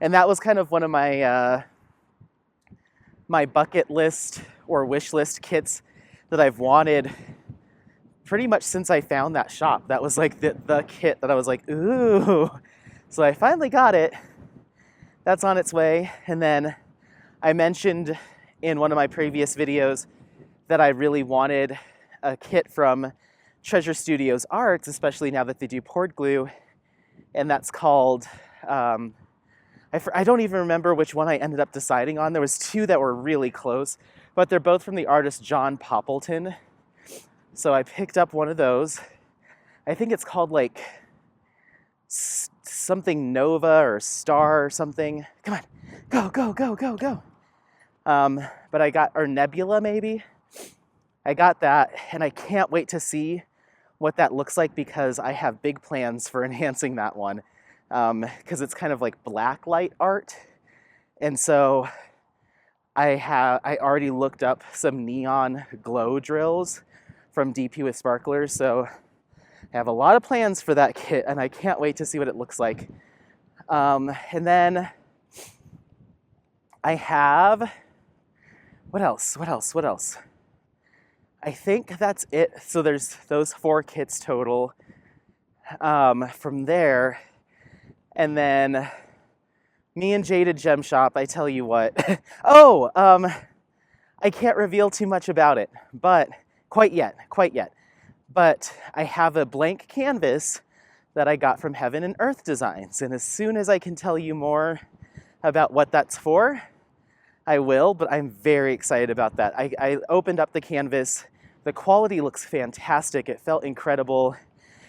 And that was kind of one of my my bucket list or wish list kits that I've wanted pretty much since I found that shop. That was like the kit that I was like, ooh. So I finally got it. That's on its way. And then I mentioned in one of my previous videos that I really wanted a kit from Treasure Studios Arts, especially now that they do poured glue. And that's called, I don't even remember which one I ended up deciding on. There was 2 that were really close, but they're both from the artist John Poppleton. So I picked up one of those. I think it's called like something Nova or Star or something. Come on, go, go, go, go, go. But I got, or Nebula maybe. I got that, and I can't wait to see what that looks like because I have big plans for enhancing that one. Because it's kind of like black light art. And so I already looked up some neon glow drills from DP with sparklers, so I have a lot of plans for that kit, and I can't wait to see what it looks like. And then I have, what else? I think that's it. So there's those 4 kits total from there. And then me and Jaded Gem Shop, I tell you what. Oh, I can't reveal too much about it, but quite yet. But I have a blank canvas that I got from Heaven and Earth Designs. And as soon as I can tell you more about what that's for, I will, but I'm very excited about that. I opened up the canvas. The quality looks fantastic. It felt incredible.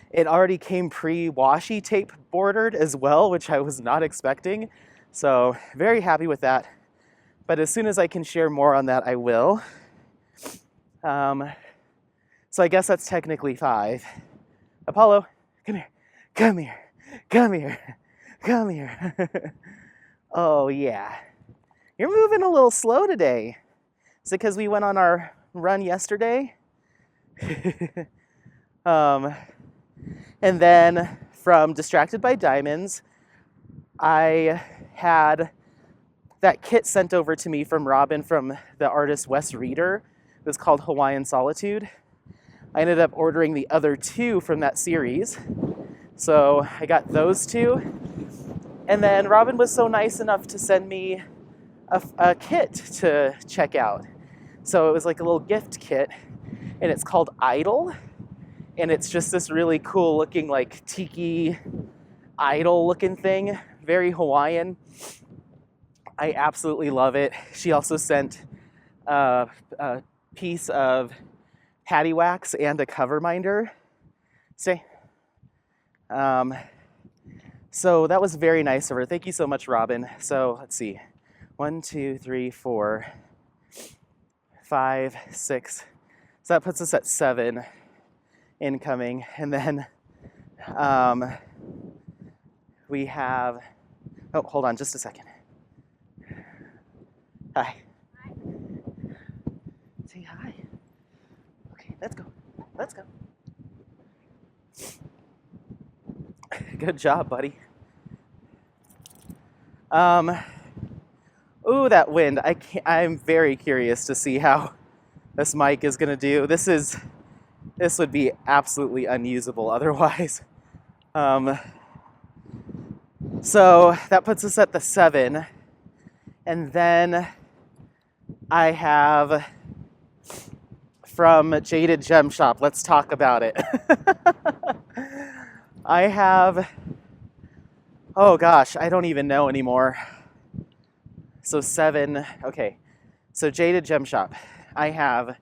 It already came pre-washi tape bordered as well, which I was not expecting. So very happy with that. But as soon as I can share more on that, I will. So I guess that's technically 5. Apollo, come here. Oh yeah. You're moving a little slow today. Is it because we went on our run yesterday? And then from Distracted by Diamonds, I had that kit sent over to me from Robin from the artist Wes Reader. It was called Hawaiian Solitude. I ended up ordering the other 2 from that series. So I got those 2. And then Robin was so nice enough to send me a kit to check out. So it was like a little gift kit, and it's called Idol. And it's just this really cool looking like tiki idol looking thing, very Hawaiian. I absolutely love it. She also sent a piece of patty wax and a cover minder. Stay. So that was very nice of her. Thank you so much, Robin. So let's see. 1, 2, 3, 4, 5, 6. So that puts us at 7 incoming. And then we have, oh, hold on just a second. Hi. Hi. Say hi. Okay, let's go. Good job, buddy. Ooh, that wind. I'm very curious to see how this mic is gonna do. This would be absolutely unusable otherwise. So that puts us at the 7. And then I have from Jaded Gem Shop, let's talk about it. I have, oh gosh, I don't even know anymore. So 7, okay. So Jaded Gem Shop, I have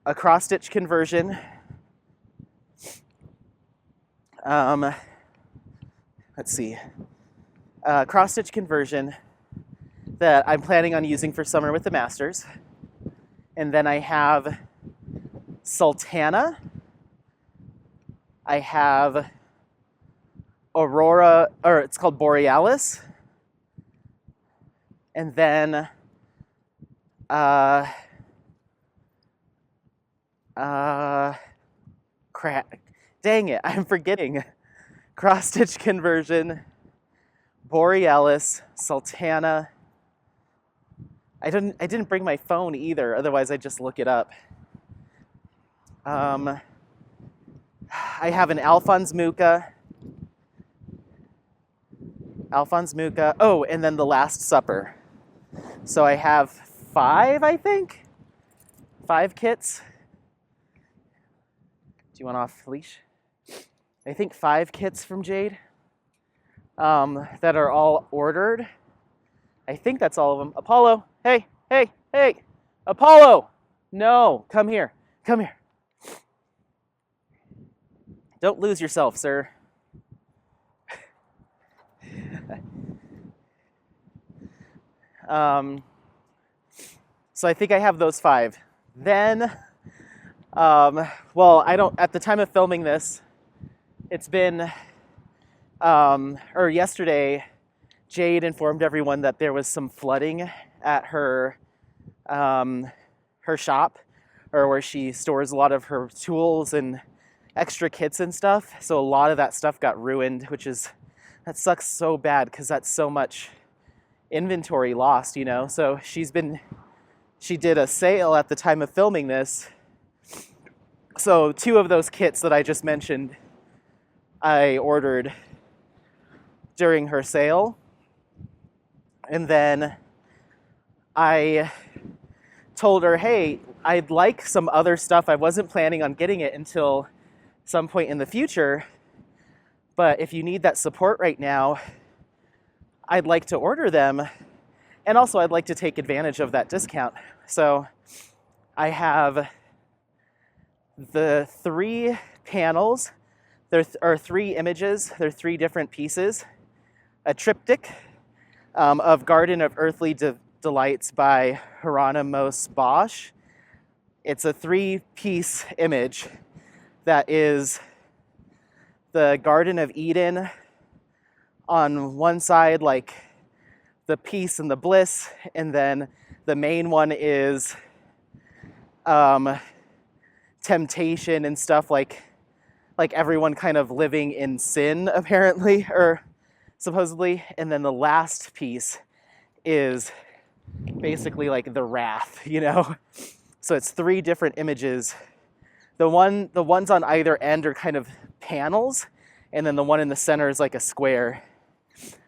a cross stitch conversion. Let's see. Cross stitch conversion that I'm planning on using for summer with the Masters. And then I have Sultana. I have Aurora, or it's called Borealis. And then crap, dang it, I'm forgetting. Cross stitch conversion, Borealis, Sultana. I didn't bring my phone either, otherwise I'd just look it up. I have an Alphonse Mucha. Oh, and then the Last Supper. So I have 5, I think? 5 kits. Do you want off leash? I think 5 kits from Jade that are all ordered. I think that's all of them. Apollo, hey. Apollo, no, come here. Don't lose yourself, sir. So I think I have those 5. Then, well, at the time of filming this, it's been, or yesterday, Jade informed everyone that there was some flooding at her shop, or where she stores a lot of her tools and extra kits and stuff. So a lot of that stuff got ruined, that sucks so bad because that's so much inventory lost, you know? So she did a sale at the time of filming this. So 2 of those kits that I just mentioned, I ordered during her sale. And then I told her, hey, I'd like some other stuff. I wasn't planning on getting it until some point in the future, but if you need that support right now, I'd like to order them. And also I'd like to take advantage of that discount. So I have the 3 panels. There are 3 images. They're 3 different pieces. A triptych of Garden of Earthly Delights by Hieronymus Bosch. It's a 3-piece image that is the Garden of Eden on one side, like the peace and the bliss, and then the main one is temptation and stuff, like everyone kind of living in sin, apparently, or supposedly. And then the last piece is basically like the wrath, you know? So it's 3 different images. The ones on either end are kind of panels, and then the one in the center is like a square.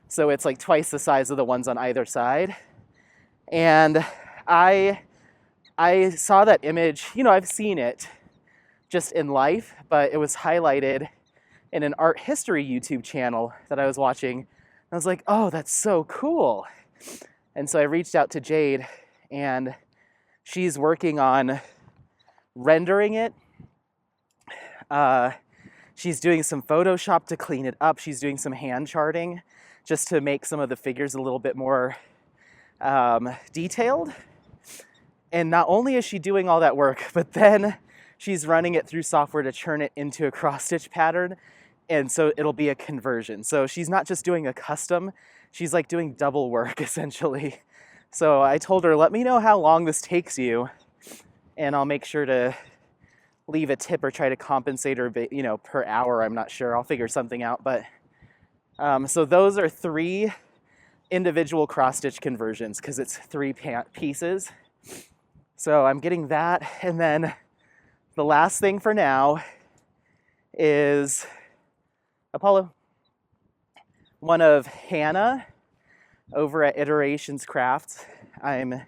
So it's like twice the size of the ones on either side. And I saw that image, you know, I've seen it just in life, but it was highlighted in an art history YouTube channel that I was watching. I was like, oh, that's so cool. And so I reached out to Jade, and she's working on rendering it. She's doing some Photoshop to clean it up. She's doing some hand charting just to make some of the figures a little bit more detailed. And not only is she doing all that work, but then she's running it through software to turn it into a cross-stitch pattern. And so it'll be a conversion. So she's not just doing a custom, she's like doing double work essentially. So I told her, let me know how long this takes you, and I'll make sure to leave a tip or try to compensate her, you know, per hour. I'm not sure. I'll figure something out. But so those are 3 individual cross-stitch conversions because it's 3 pieces. So I'm getting that. And then the last thing for now is Apollo. One of Hannah over at Iterations Crafts. I'm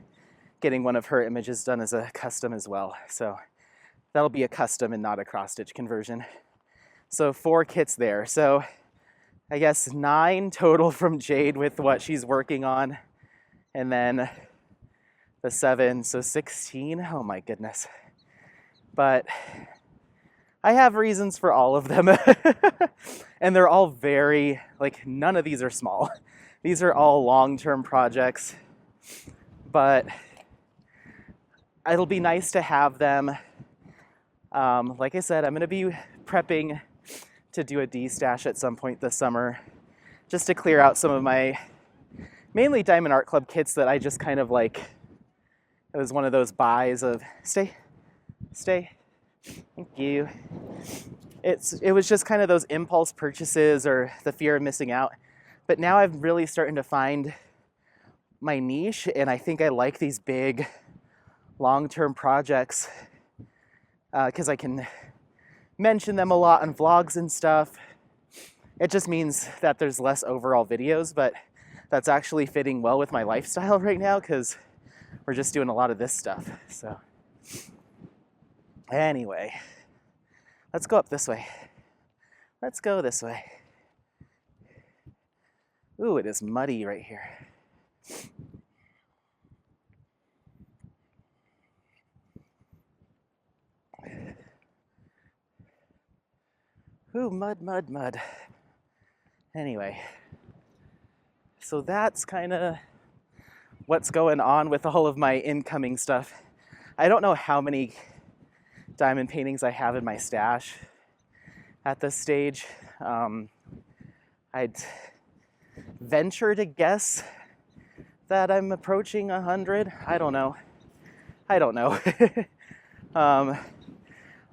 getting one of her images done as a custom as well. So that'll be a custom and not a cross-stitch conversion. So 4 kits there. So I guess 9 total from Jade with what she's working on. And then the 7, so 16. Oh my goodness. But I have reasons for all of them. And they're all very, like, none of these are small. These are all long-term projects. But it'll be nice to have them. Like I said, I'm going to be prepping to do a D-stash at some point this summer, just to clear out some of my mainly Diamond Art Club kits that I just kind of like. It was one of those buys of stay, thank you. It was just kind of those impulse purchases or the fear of missing out. But now I'm really starting to find my niche, and I think I like these big long-term projects because I can mention them a lot on vlogs and stuff. It just means that there's less overall videos, but that's actually fitting well with my lifestyle right now because we're just doing a lot of this stuff. So anyway, let's go up this way. Let's go this way. Ooh, it is muddy right here. Ooh, mud, mud, mud. Anyway, so that's kind of what's going on with all of my incoming stuff. I don't know how many diamond paintings I have in my stash at this stage. I'd venture to guess that I'm approaching 100. I don't know.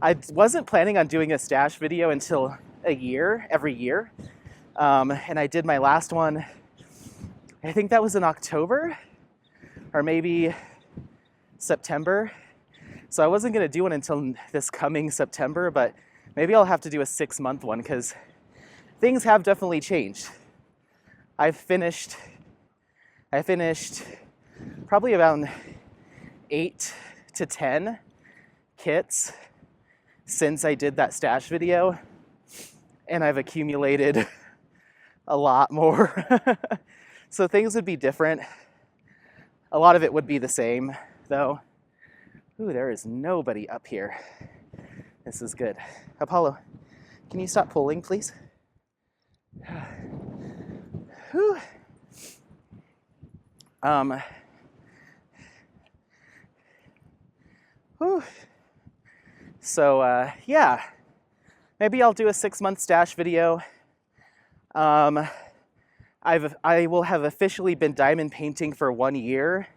I wasn't planning on doing a stash video until every year. And I did my last one, I think that was in October or maybe September. So I wasn't going to do one until this coming September, but maybe I'll have to do a 6-month one because things have definitely changed. I finished probably around 8 to 10 kits since I did that stash video, and I've accumulated a lot more. So things would be different. A lot of it would be the same, though. Ooh, there is nobody up here. This is good. Apollo, can you stop pulling, please? Whew. Whew. So, yeah, maybe I'll do a 6-month stash video. I will have officially been diamond painting for 1 year.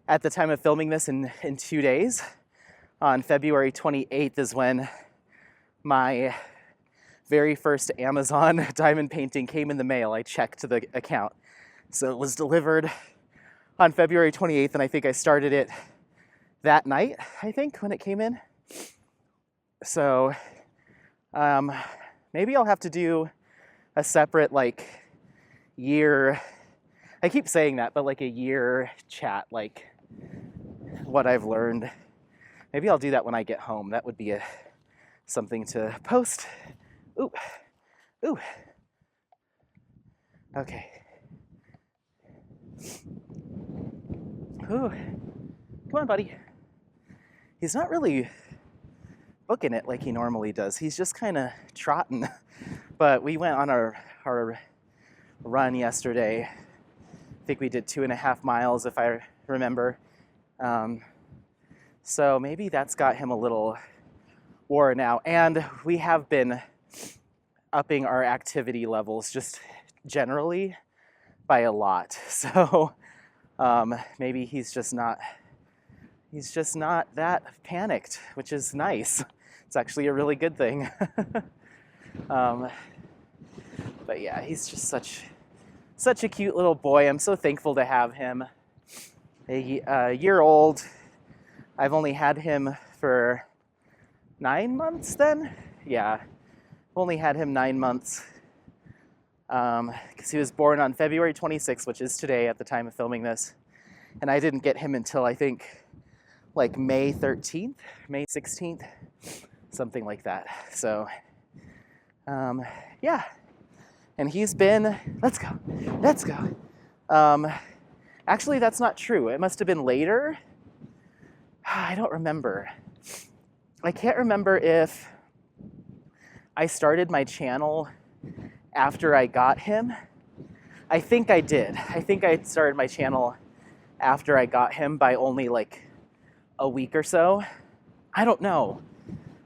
At the time of filming this in 2 days. On February 28th is when my very first Amazon diamond painting came in the mail. I checked the account. So it was delivered on February 28th, and I think I started it that night, I think, when it came in. So maybe I'll have to do a separate, like, year, I keep saying that, but like a year chat, like what I've learned. Maybe I'll do that when I get home. That would be something to post. Ooh, ooh. Okay. Ooh, come on, buddy. He's not really booking it like he normally does. He's just kind of trotting. But we went on our run yesterday. I think we did 2.5 miles, if I remember. So maybe that's got him a little worn out. And we have been upping our activity levels just generally by a lot. So maybe he's just not that panicked, which is nice. It's actually a really good thing. But yeah, he's just such a cute little boy. I'm so thankful to have him. A year old. I've only had him for 9 months then? Yeah, only had him 9 months. Because he was born on February 26th, which is today at the time of filming this. And I didn't get him until, I think, like May 13th, May 16th, something like that. So, yeah. And he's been, let's go. Actually, that's not true. It must have been later. I don't remember. I can't remember if I started my channel after I got him. I think I did. I think I started my channel after I got him by only like a week or so. I don't know.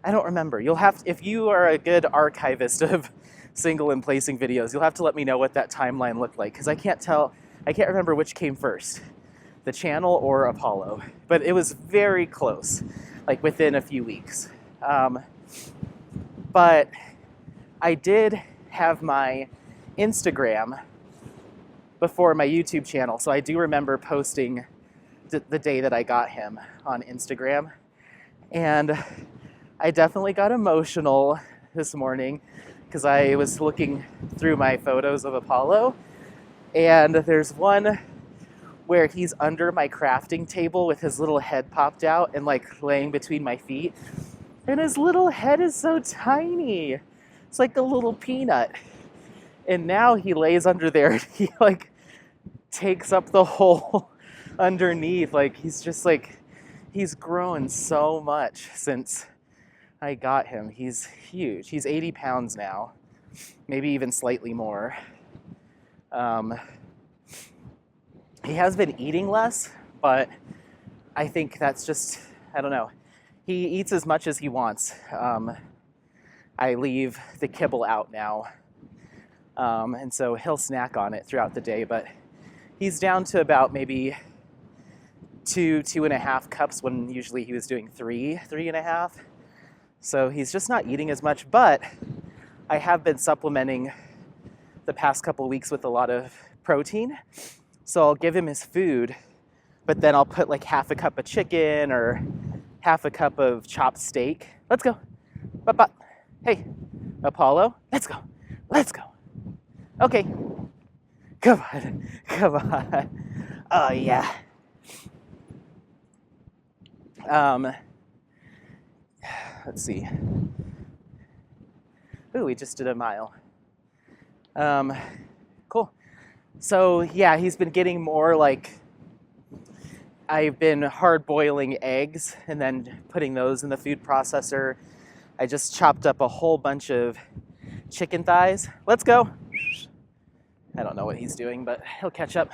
I don't remember. If you are a good archivist of single and placing videos, you'll have to let me know what that timeline looked like, because I can't remember which came first, the channel or Apollo, but it was very close, like within a few weeks. But I did have my Instagram before my YouTube channel, so I do remember posting the day that I got him on Instagram, and I definitely got emotional this morning because I was looking through my photos of Apollo, and there's one where he's under my crafting table with his little head popped out and like laying between my feet, and his little head is so tiny. It's like a little peanut. And now he lays under there and he like takes up the whole underneath. Like he's grown so much since I got him. He's huge. He's 80 pounds now, maybe even slightly more. He has been eating less, but I think that's just, I don't know. He eats as much as he wants. I leave the kibble out now. And so he'll snack on it throughout the day, but he's down to about maybe 2.5 cups when usually he was doing 3.5. So he's just not eating as much, but I have been supplementing the past couple weeks with a lot of protein. So I'll give him his food, but then I'll put like half a cup of chicken or half a cup of chopped steak. Let's go. Bop. Hey, Apollo, let's go. Let's go. Okay. Come on. Oh, yeah. Let's see. Ooh, we just did a mile. Cool. So yeah, he's been getting more like, I've been hard boiling eggs and then putting those in the food processor. I just chopped up a whole bunch of chicken thighs. Let's go. I don't know what he's doing, but he'll catch up.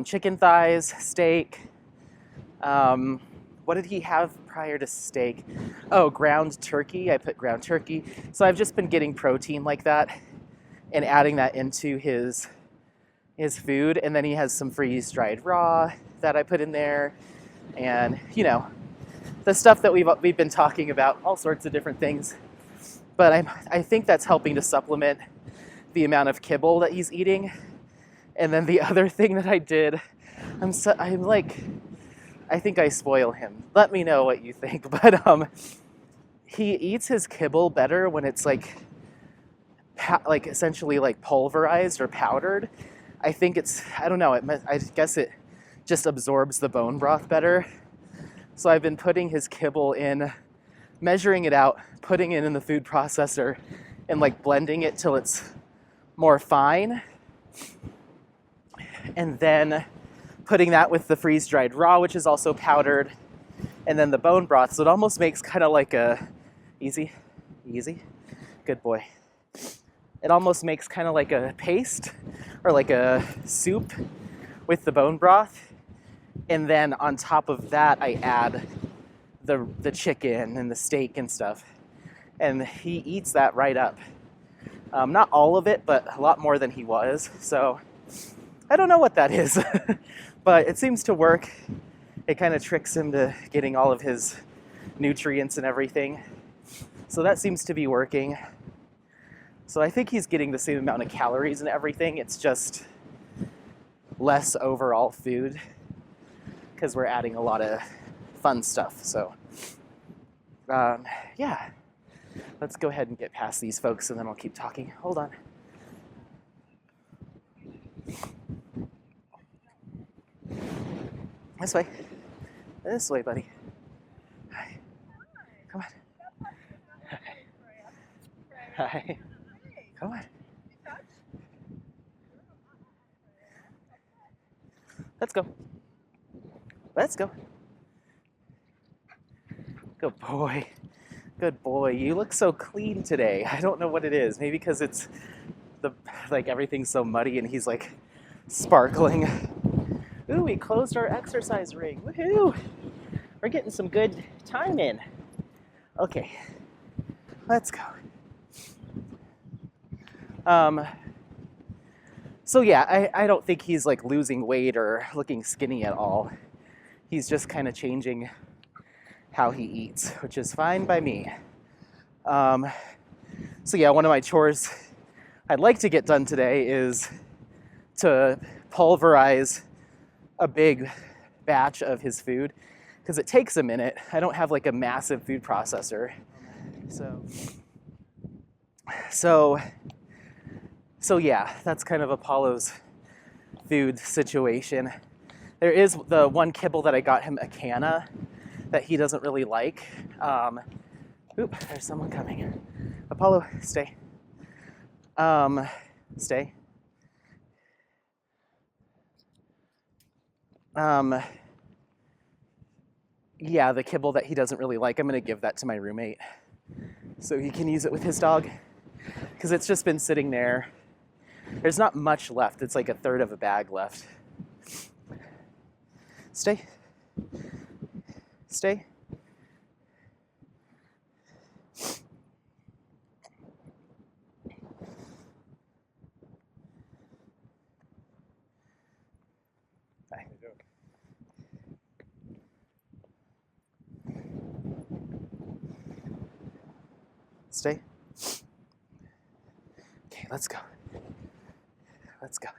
Chicken thighs, steak. What did he have prior to steak? Oh, ground turkey. I put ground turkey. So I've just been getting protein like that and adding that into his food. And then he has some freeze-dried raw that I put in there. And, you know, the stuff that we've been talking about, all sorts of different things. But I think that's helping to supplement the amount of kibble that he's eating. And then the other thing that I did, I think I spoil him. Let me know what you think. But he eats his kibble better when it's like essentially like pulverized or powdered. I think I don't know, I guess it just absorbs the bone broth better. So I've been putting his kibble in, measuring it out, putting it in the food processor, and like blending it till it's more fine. And then putting that with the freeze-dried raw, which is also powdered, and then the bone broth. So it almost makes kind of like easy, good boy. It almost makes kind of like a paste or like a soup with the bone broth. And then on top of that, I add the chicken and the steak and stuff. And he eats that right up. Not all of it, but a lot more than he was. So I don't know what that is, but it seems to work. It kind of tricks him to getting all of his nutrients and everything. So that seems to be working. So I think he's getting the same amount of calories and everything. It's just less overall food because we're adding a lot of fun stuff. So yeah, let's go ahead and get past these folks and then I'll keep talking. Hold on. This way. This way, buddy. Hi. Come on. Hi. Come on. Let's go. Let's go. Good boy. Good boy. You look so clean today. I don't know what it is. Maybe because it's everything's so muddy and he's like sparkling. Ooh, we closed our exercise ring. Woohoo! We're getting some good time in. Okay. Let's go. So yeah, I don't think he's like losing weight or looking skinny at all. He's just kind of changing how he eats, which is fine by me. So yeah, one of my chores I'd like to get done today is to pulverize a big batch of his food because it takes a minute. I don't have like a massive food processor. So yeah, that's kind of Apollo's food situation. There is the one kibble that I got him, a canna, that he doesn't really like. Oop, there's someone coming. Apollo, stay. Stay. Yeah, the kibble that he doesn't really like, I'm gonna give that to my roommate so he can use it with his dog because it's just been sitting there. There's not much left. It's like a third of a bag left. Stay. Stay. Stay. Okay, let's go. Let's go.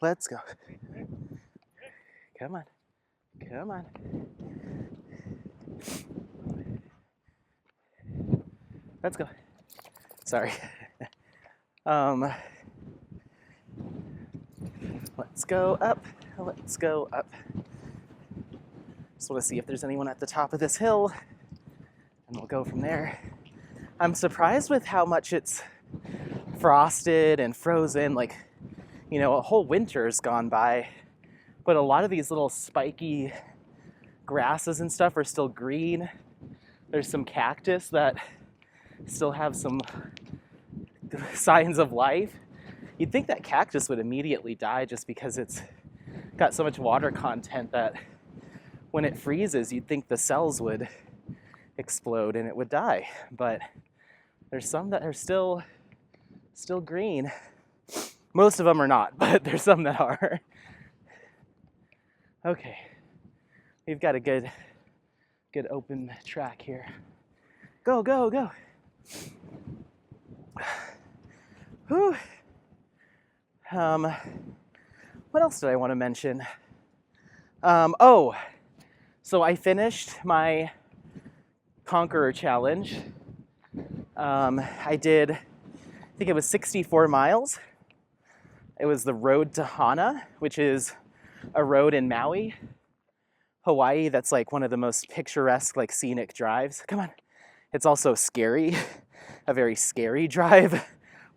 Let's go. Come on. Come on. Let's go. Sorry. Let's go up. Let's go up. Just want to see if there's anyone at the top of this hill, and we'll go from there. I'm surprised with how much it's frosted and frozen. Like, you know, a whole winter's gone by, but a lot of these little spiky grasses and stuff are still green. There's some cactus that still have some signs of life. You'd think that cactus would immediately die just because it's got so much water content that when it freezes, you'd think the cells would explode and it would die. But there's some that are still green. Most of them are not, but there's some that are. Okay, we've got a good open track here. Go, go, go. Whew. What else did I want to mention? So I finished my Conqueror Challenge. I did, I think it was 64 miles. It was the road to Hana, which is a road in Maui, Hawaii, that's like one of the most picturesque, like scenic drives. Come on. It's also scary, a very scary drive.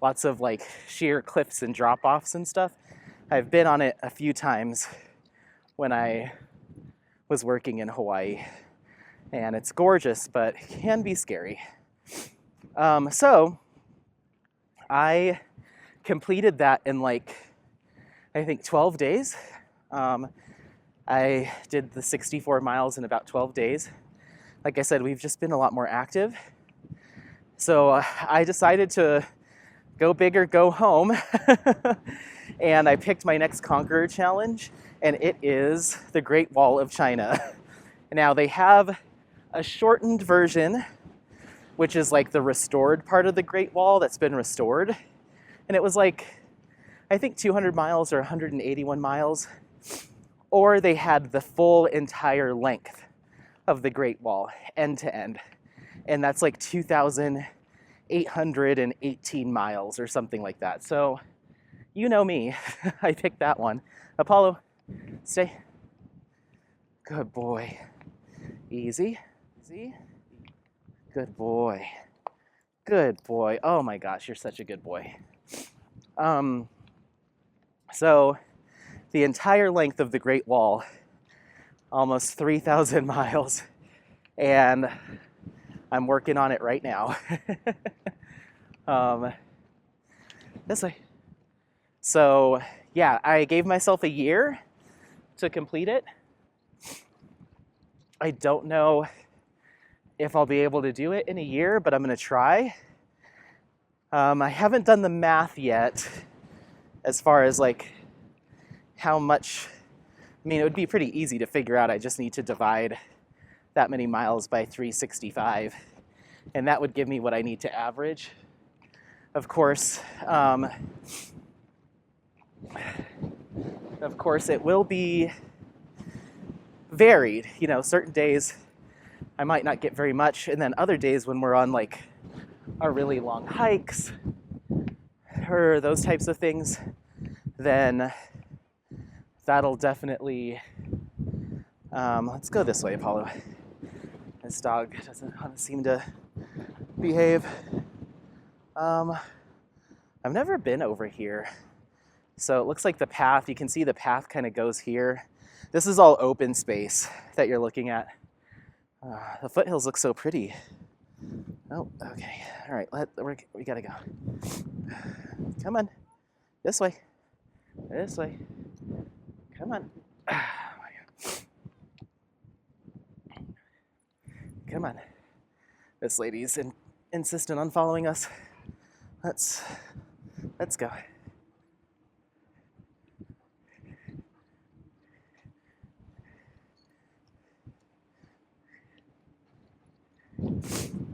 Lots of like sheer cliffs and drop-offs and stuff. I've been on it a few times when I was working in Hawaii, and it's gorgeous, but can be scary. So I completed that in like, I think 12 days. I did the 64 miles in about 12 days. Like I said, we've just been a lot more active. So I decided to go big or go home. And I picked my next Conqueror Challenge, and it is the Great Wall of China. Now they have a shortened version, which is like the restored part of the Great Wall that's been restored. And it was like, I think 200 miles or 181 miles. Or they had the full entire length of the Great Wall, end to end. And that's like 2,818 miles or something like that. So, you know me, I picked that one. Apollo, stay. Good boy. Easy. Easy. Good boy. Good boy. Oh my gosh, you're such a good boy. So the entire length of the Great Wall, almost 3,000 miles, and I'm working on it right now. This way. So yeah, I gave myself a year to complete it. I don't know if I'll be able to do it in a year, but I'm gonna try. I haven't done the math yet as far as like how much, I mean, it would be pretty easy to figure out. I just need to divide that many miles by 365, and that would give me what I need to average. Of course, it will be varied. You know, certain days I might not get very much, and then other days when we're on like our really long hikes or those types of things, then that'll definitely, let's go this way, Apollo. This dog doesn't seem to behave. I've never been over here. So it looks like the path, you can see the path kind of goes here. This is all open space that you're looking at. The foothills look so pretty. Oh, okay. All right, we gotta go. Come on, this way. This way. Come on. Come on. This lady's insistent on following us. Let's go.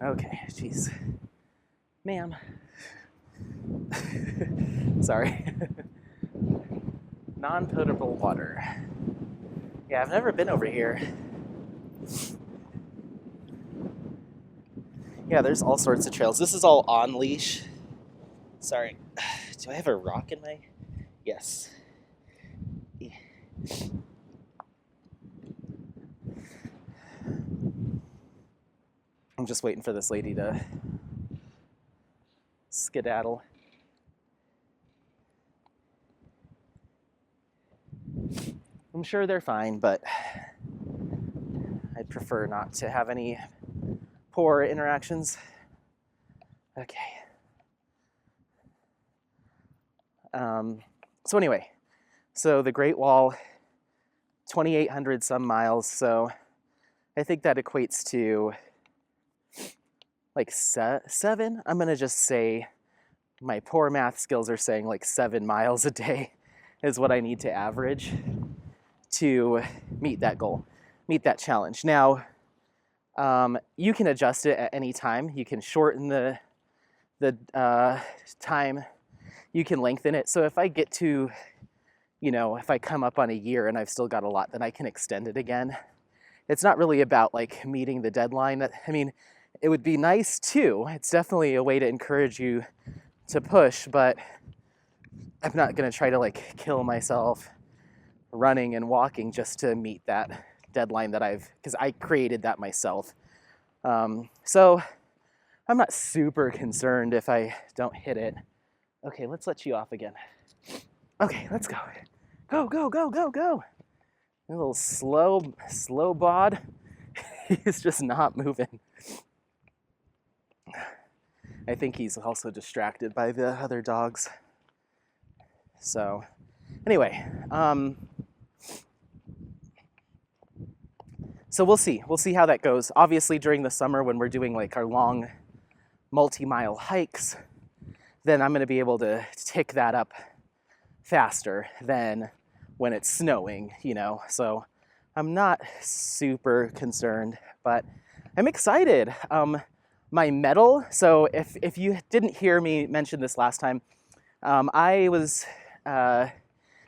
Okay, jeez. Ma'am. Sorry. Non-potable water. Yeah, I've never been over here. Yeah, there's all sorts of trails. This is all on leash. Sorry. Do I have a rock in my... Yes. Yeah. I'm just waiting for this lady to skedaddle. I'm sure they're fine, but I'd prefer not to have any poor interactions. Okay. So anyway, so the Great Wall, 2,800 some miles, so I think that equates to like 7. I'm gonna just say my poor math skills are saying like 7 miles a day is what I need to average to meet that goal, meet that challenge. Now, you can adjust it at any time. You can shorten the time. You can lengthen it. So if I get to, if I come up on a year and I've still got a lot, then I can extend it again. It's not really about like meeting the deadline. I mean, it would be nice too. It's definitely a way to encourage you to push, but I'm not gonna try to like kill myself running and walking just to meet that deadline because I created that myself. So I'm not super concerned if I don't hit it. Okay, let's let you off again. Okay, let's go. Go, go, go, go, go. A little slow bod. He's just not moving. I think he's also distracted by the other dogs. So anyway, so we'll see how that goes. Obviously during the summer when we're doing like our long multi-mile hikes, then I'm gonna be able to tick that up faster than when it's snowing, so I'm not super concerned, but I'm excited. My medal, so if you didn't hear me mention this last time, I was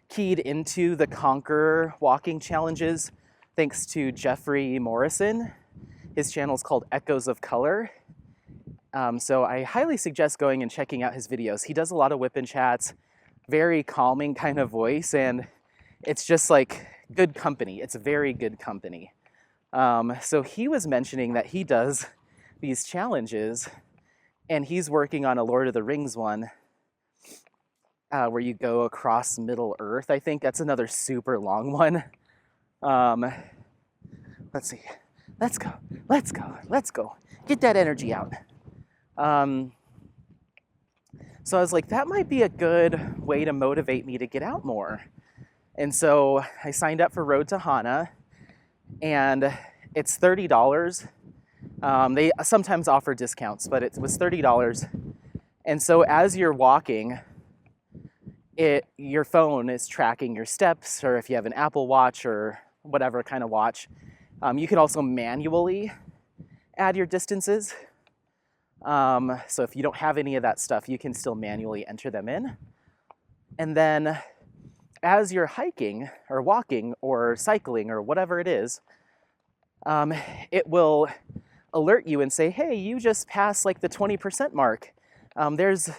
keyed into the Conquer walking challenges thanks to Jeffrey Morrison. His channel is called Echoes of Color. So I highly suggest going and checking out his videos. He does a lot of whip and chats, very calming kind of voice, and it's just like good company. It's very good company. So he was mentioning that he does these challenges, and he's working on a Lord of the Rings one where you go across Middle Earth. I think that's another super long one. Let's see. Let's go. Let's go. Let's go. Get that energy out. So I was like, that might be a good way to motivate me to get out more. And so I signed up for Road to Hana, and it's $30. They sometimes offer discounts, but it was $30. And so as you're walking, your phone is tracking your steps, or if you have an Apple Watch or whatever kind of watch, you can also manually add your distances. So if you don't have any of that stuff, you can still manually enter them in. And then as you're hiking or walking or cycling or whatever it is, it will alert you and say, hey, you just passed like the 20% mark. There's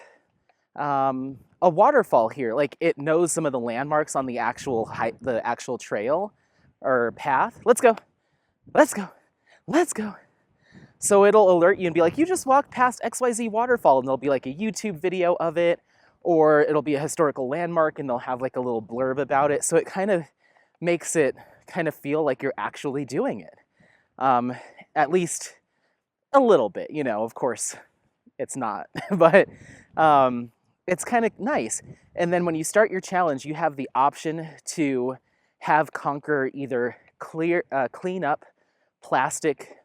a waterfall here. Like it knows some of the landmarks on the actual trail or path. Let's go. Let's go. Let's go. So it'll alert you and be like, you just walked past XYZ waterfall, and there'll be like a YouTube video of it, or it'll be a historical landmark and they'll have like a little blurb about it. So it kind of makes it kind of feel like you're actually doing it. At least a little bit, of course it's not, but it's kind of nice. And then when you start your challenge, you have the option to have Conquer either clean up plastic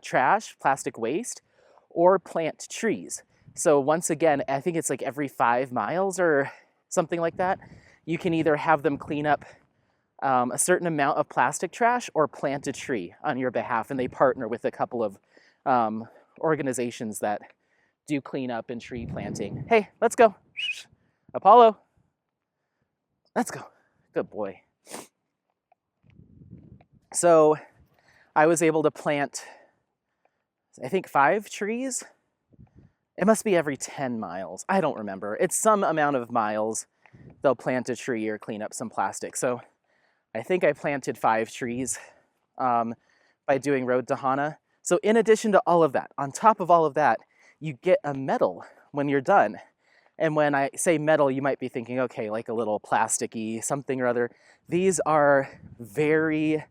trash, plastic waste, or plant trees. So once again, I think it's like every 5 miles or something like that, you can either have them clean up a certain amount of plastic trash or plant a tree on your behalf. And they partner with a couple of organizations that do cleanup and tree planting. Hey, let's go. Apollo, let's go. Good boy. So I was able to plant, I think, 5 trees. It must be every 10 miles. I don't remember. It's some amount of miles they'll plant a tree or clean up some plastic. So I think I planted 5 trees by doing Road to Hana. So in addition to all of that, on top of all of that, you get a medal when you're done. And when I say medal, you might be thinking, okay, like a little plasticky something or other. These are very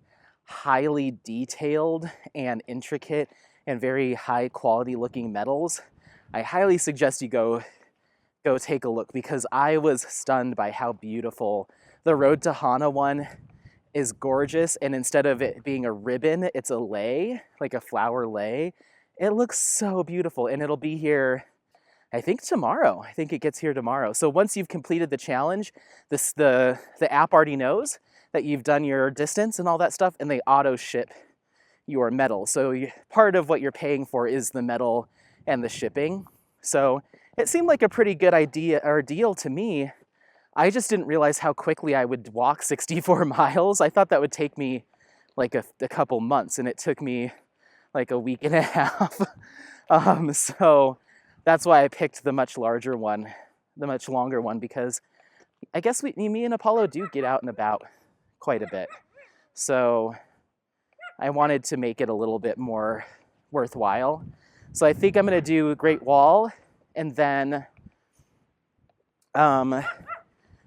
highly detailed and intricate and very high quality looking medals. I highly suggest you go take a look, because I was stunned by how beautiful the Road to Hana one is. Gorgeous, and instead of it being a ribbon, it's a lei, like a flower lei. It looks so beautiful, and it'll be here, I think, tomorrow. I think it gets here tomorrow. So once you've completed the challenge, the app already knows that you've done your distance and all that stuff, and they auto ship your medal. So part of what you're paying for is the medal and the shipping. So it seemed like a pretty good idea or deal to me. I just didn't realize how quickly I would walk 64 miles. I thought that would take me like a couple months, and it took me like a week and a half. So that's why I picked the much larger one, the much longer one, because I guess me and Apollo do get out and about quite a bit. So I wanted to make it a little bit more worthwhile. So I think I'm going to do Great Wall, and then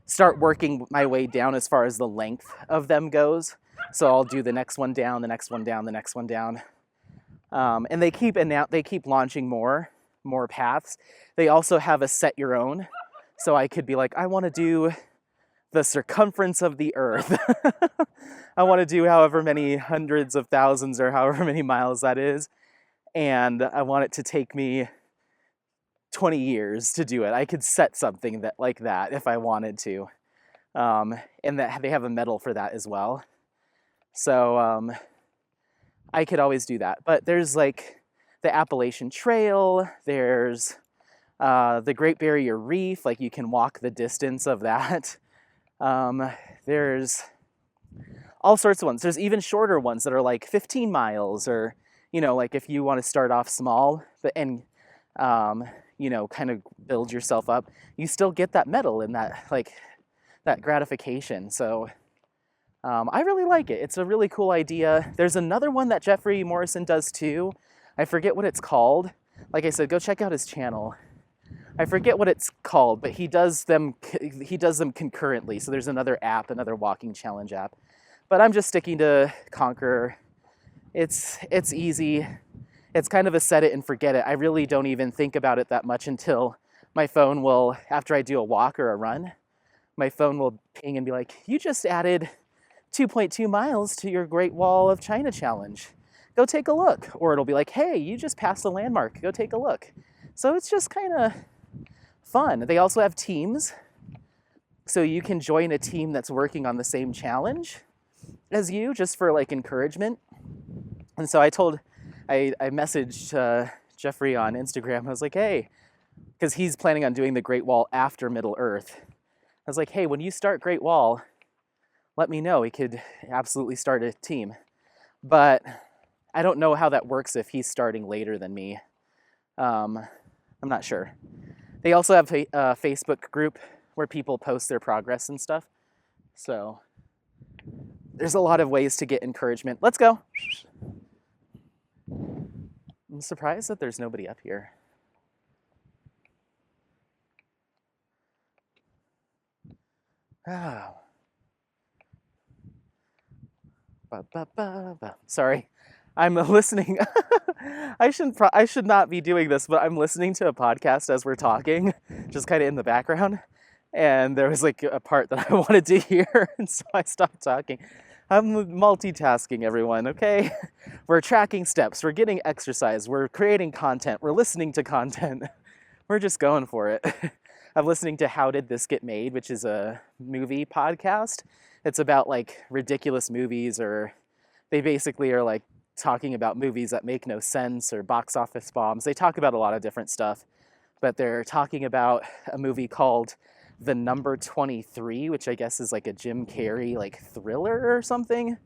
start working my way down as far as the length of them goes. So I'll do the next one down, the next one down, the next one down. And they keep launching more paths. They also have a set your own. So I could be like, I want to do the circumference of the earth. I want to do however many hundreds of thousands or however many miles that is. And I want it to take me 20 years to do it. I could set something like that if I wanted to. And that they have a medal for that as well. So I could always do that. But there's like the Appalachian Trail, there's the Great Barrier Reef, like you can walk the distance of that. There's all sorts of ones. There's even shorter ones that are like 15 miles, or, you know, like if you want to start off small, and you know, kind of build yourself up, you still get that medal and that gratification. So I really like it. It's a really cool idea. There's another one that Jeffrey Morrison does too. I forget what it's called. Like I said, go check out his channel. I forget what it's called, but he does them concurrently. So there's another app, another walking challenge app. But I'm just sticking to Conquer. It's easy. It's kind of a set it and forget it. I really don't even think about it that much until my phone will, after I do a walk or a run, my phone will ping and be like, you just added 2.2 miles to your Great Wall of China challenge. Go take a look. Or it'll be like, hey, you just passed a landmark. Go take a look. So it's just kind of fun. They also have teams. So you can join a team that's working on the same challenge as you, just for like encouragement. And so I messaged Jeffrey on Instagram. I was like, hey, because he's planning on doing the Great Wall after Middle Earth. I was like, hey, when you start Great Wall, let me know. We could absolutely start a team. But I don't know how that works if he's starting later than me. I'm not sure. They also have a Facebook group where people post their progress and stuff. So there's a lot of ways to get encouragement. Let's go. I'm surprised that there's nobody up here. Oh. Sorry, I'm listening. I should not be doing this, but I'm listening to a podcast as we're talking, just kind of in the background. And there was like a part that I wanted to hear, and so I stopped talking. I'm multitasking, everyone, okay? We're tracking steps, we're getting exercise, we're creating content, we're listening to content. We're just going for it. I'm listening to How Did This Get Made, which is a movie podcast. It's about like ridiculous movies, or they basically are like talking about movies that make no sense or box office bombs. They talk about a lot of different stuff. but they're talking about a movie called The Number 23, which I guess is like a Jim Carrey like thriller or something.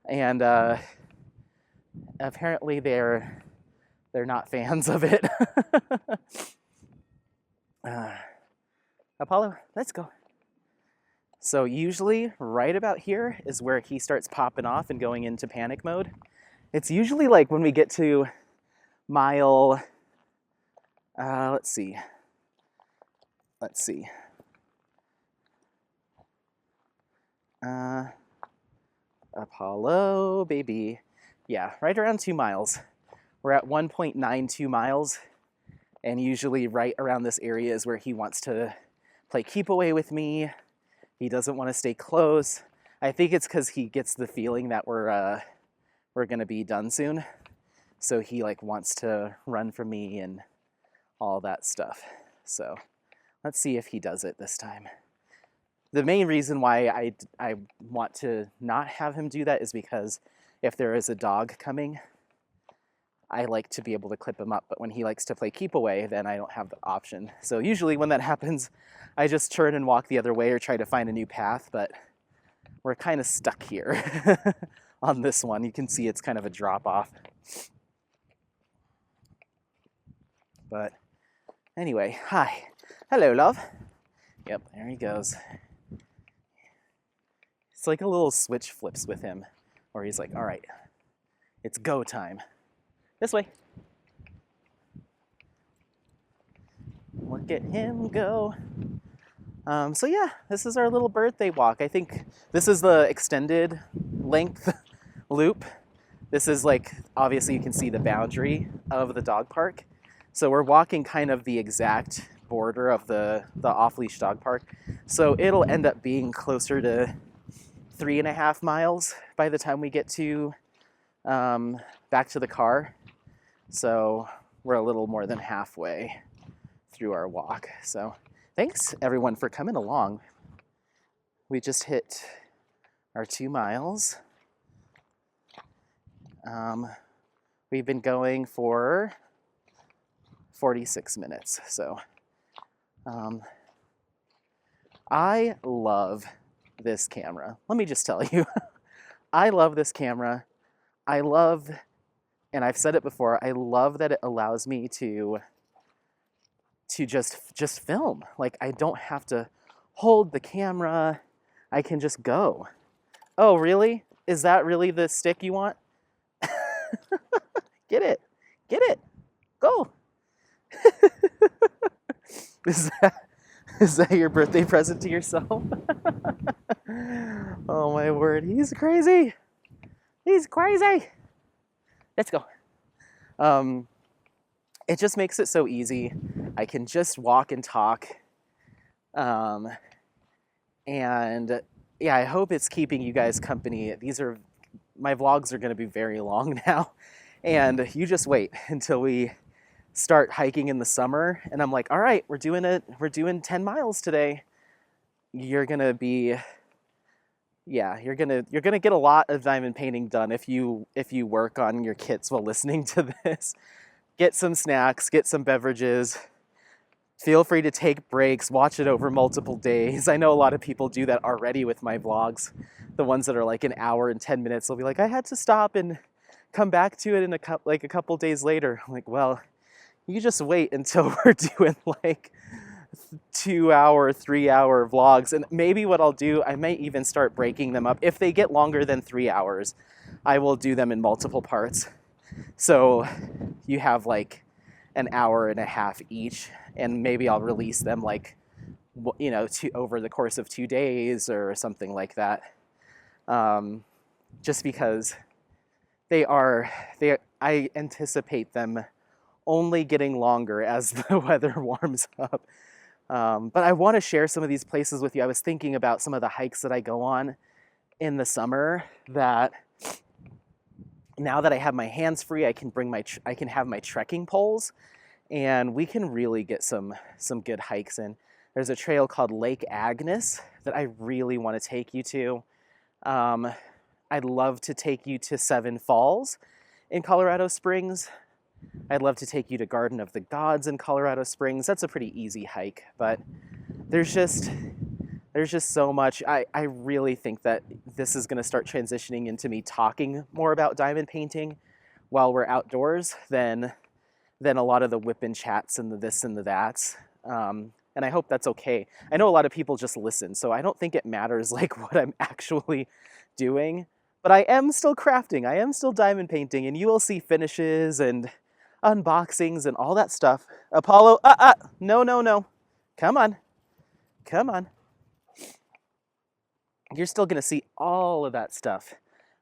And apparently they're not fans of it. Apollo, let's go. So usually right about here is where he starts popping off and going into panic mode. It's usually like when we get to mile, let's see. Apollo, baby. Yeah, right around 2 miles. We're at 1.92 miles, and usually right around this area is where he wants to play keep away with me. He doesn't want to stay close. I think it's because he gets the feeling that we're gonna be done soon, so he like wants to run from me and all that stuff. So let's see if he does it this time. The main reason why I want to not have him do that is because if there is a dog coming, I like to be able to clip him up, but when he likes to play keep away, then I don't have the option. So usually when that happens, I just turn and walk the other way or try to find a new path, but we're kind of stuck here on this one. You can see it's kind of a drop off. But anyway, hi. Hello, love. Yep, there he goes. It's like a little switch flips with him, where he's like, all right, it's go time. This way. Look at him go. So yeah, this is our little birthday walk. I think this is the extended length loop. This is like, obviously you can see the boundary of the dog park. So we're walking kind of the exact border of the off-leash dog park. So it'll end up being closer to 3.5 miles by the time we get to back to the car. So we're a little more than halfway through our walk. So thanks everyone for coming along. We just hit our 2 miles. We've been going for 46 minutes. So I love this camera. Let me just tell you, I love this camera. I love, and I've said it before, I love that it allows me to just film. Like, I don't have to hold the camera. I can just go. Oh, really? Is that really the stick you want? Get it. Get it. Go. Is that your birthday present to yourself? Oh my word, he's crazy. He's crazy. Let's go. It just makes it so easy. I can just walk and talk. And yeah, I hope it's keeping you guys company. My vlogs are going to be very long now. And you just wait until we start hiking in the summer. And I'm like, all right, we're doing 10 miles today. You're going to be, yeah, you're going to get a lot of diamond painting done if you work on your kits while listening to this. Get some snacks, get some beverages. Feel free to take breaks, watch it over multiple days. I know a lot of people do that already with my vlogs. The ones that are like an hour and 10 minutes, they'll be like, I had to stop and come back to it in a couple days later. I'm like, well, you just wait until we're doing like 2-hour, 3-hour vlogs. And maybe what I'll do, I might even start breaking them up. If they get longer than 3 hours, I will do them in multiple parts. So you have like an hour and a half each, and maybe I'll release them like, you know, over the course of 2 days or something like that. Just because I anticipate them only getting longer as the weather warms up. But I want to share some of these places with you. I was thinking about some of the hikes that I go on in the summer that now that I have my hands free, I can have my trekking poles, and we can really get some good hikes in. There's a trail called Lake Agnes that I really want to take you to. I'd love to take you to Seven Falls in Colorado Springs. I'd love to take you to Garden of the Gods in Colorado Springs. That's a pretty easy hike, but there's just so much. I really think that this is going to start transitioning into me talking more about diamond painting while we're outdoors than a lot of the whip and chats and the this and the that's. And I hope that's okay. I know a lot of people just listen, so I don't think it matters like what I'm actually doing. But I am still crafting. I am still diamond painting, and you will see finishes and unboxings and all that stuff. Apollo, no, no, no. Come on. Come on. You're still going to see all of that stuff.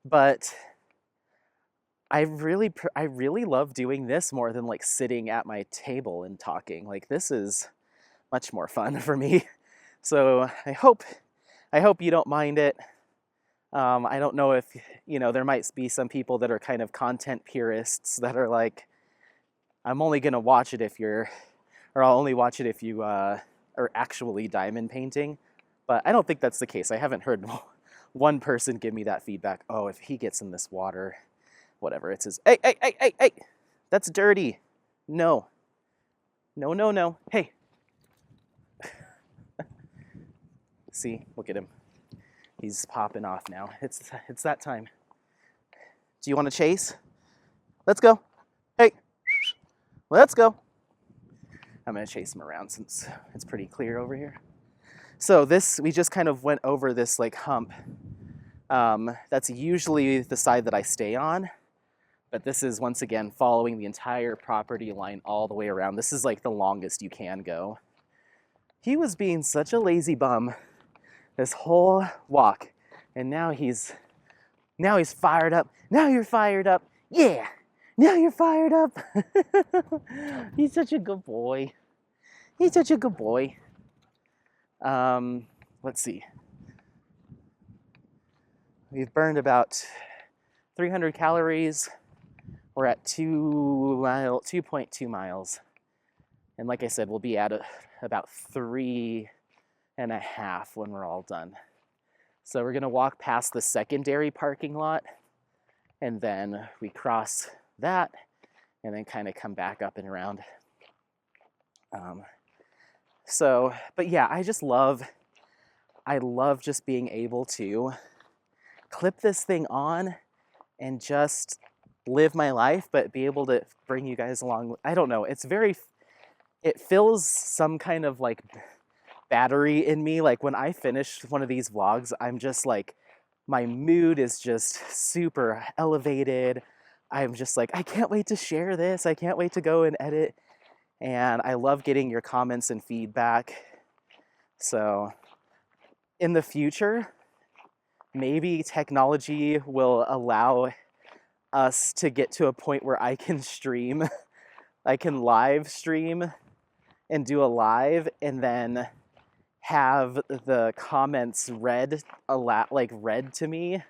But I really love doing this more than like sitting at my table and talking. Like this is much more fun for me. So I hope you don't mind it. I don't know if, there might be some people that are kind of content purists that are like, I'm only going to watch it I'll only watch it if you are actually diamond painting. But I don't think that's the case. I haven't heard one person give me that feedback. Oh, if he gets in this water, whatever, it's his, hey, that's dirty. No. No, no, no. Hey. See, look at him. He's popping off now. It's that time. Do you want to chase? Let's go. Hey, let's go. I'm going to chase him around since it's pretty clear over here. So we just kind of went over this like hump. That's usually the side that I stay on. But this is, once again, following the entire property line all the way around. This is like the longest you can go. He was being such a lazy bum this whole walk, and now he's fired up. Now you're fired up. Yeah, now you're fired up. He's such a good boy. He's such a good boy. Let's see. We've burned about 300 calories. We're at 2.2 miles. And like I said, we'll be at about 3.5 when we're all done. So we're gonna walk past the secondary parking lot, and then we cross that, and then kind of come back up and around. But yeah, I love just being able to clip this thing on and just live my life, but be able to bring you guys along. I don't know, it fills some kind of like battery in me. Like when I finish one of these vlogs, I'm just like, my mood is just super elevated. I'm just like, I can't wait to share this. I can't wait to go and edit. And I love getting your comments and feedback. So in the future, maybe technology will allow us to get to a point where I can stream. I can live stream and do a live, and then have the comments read to me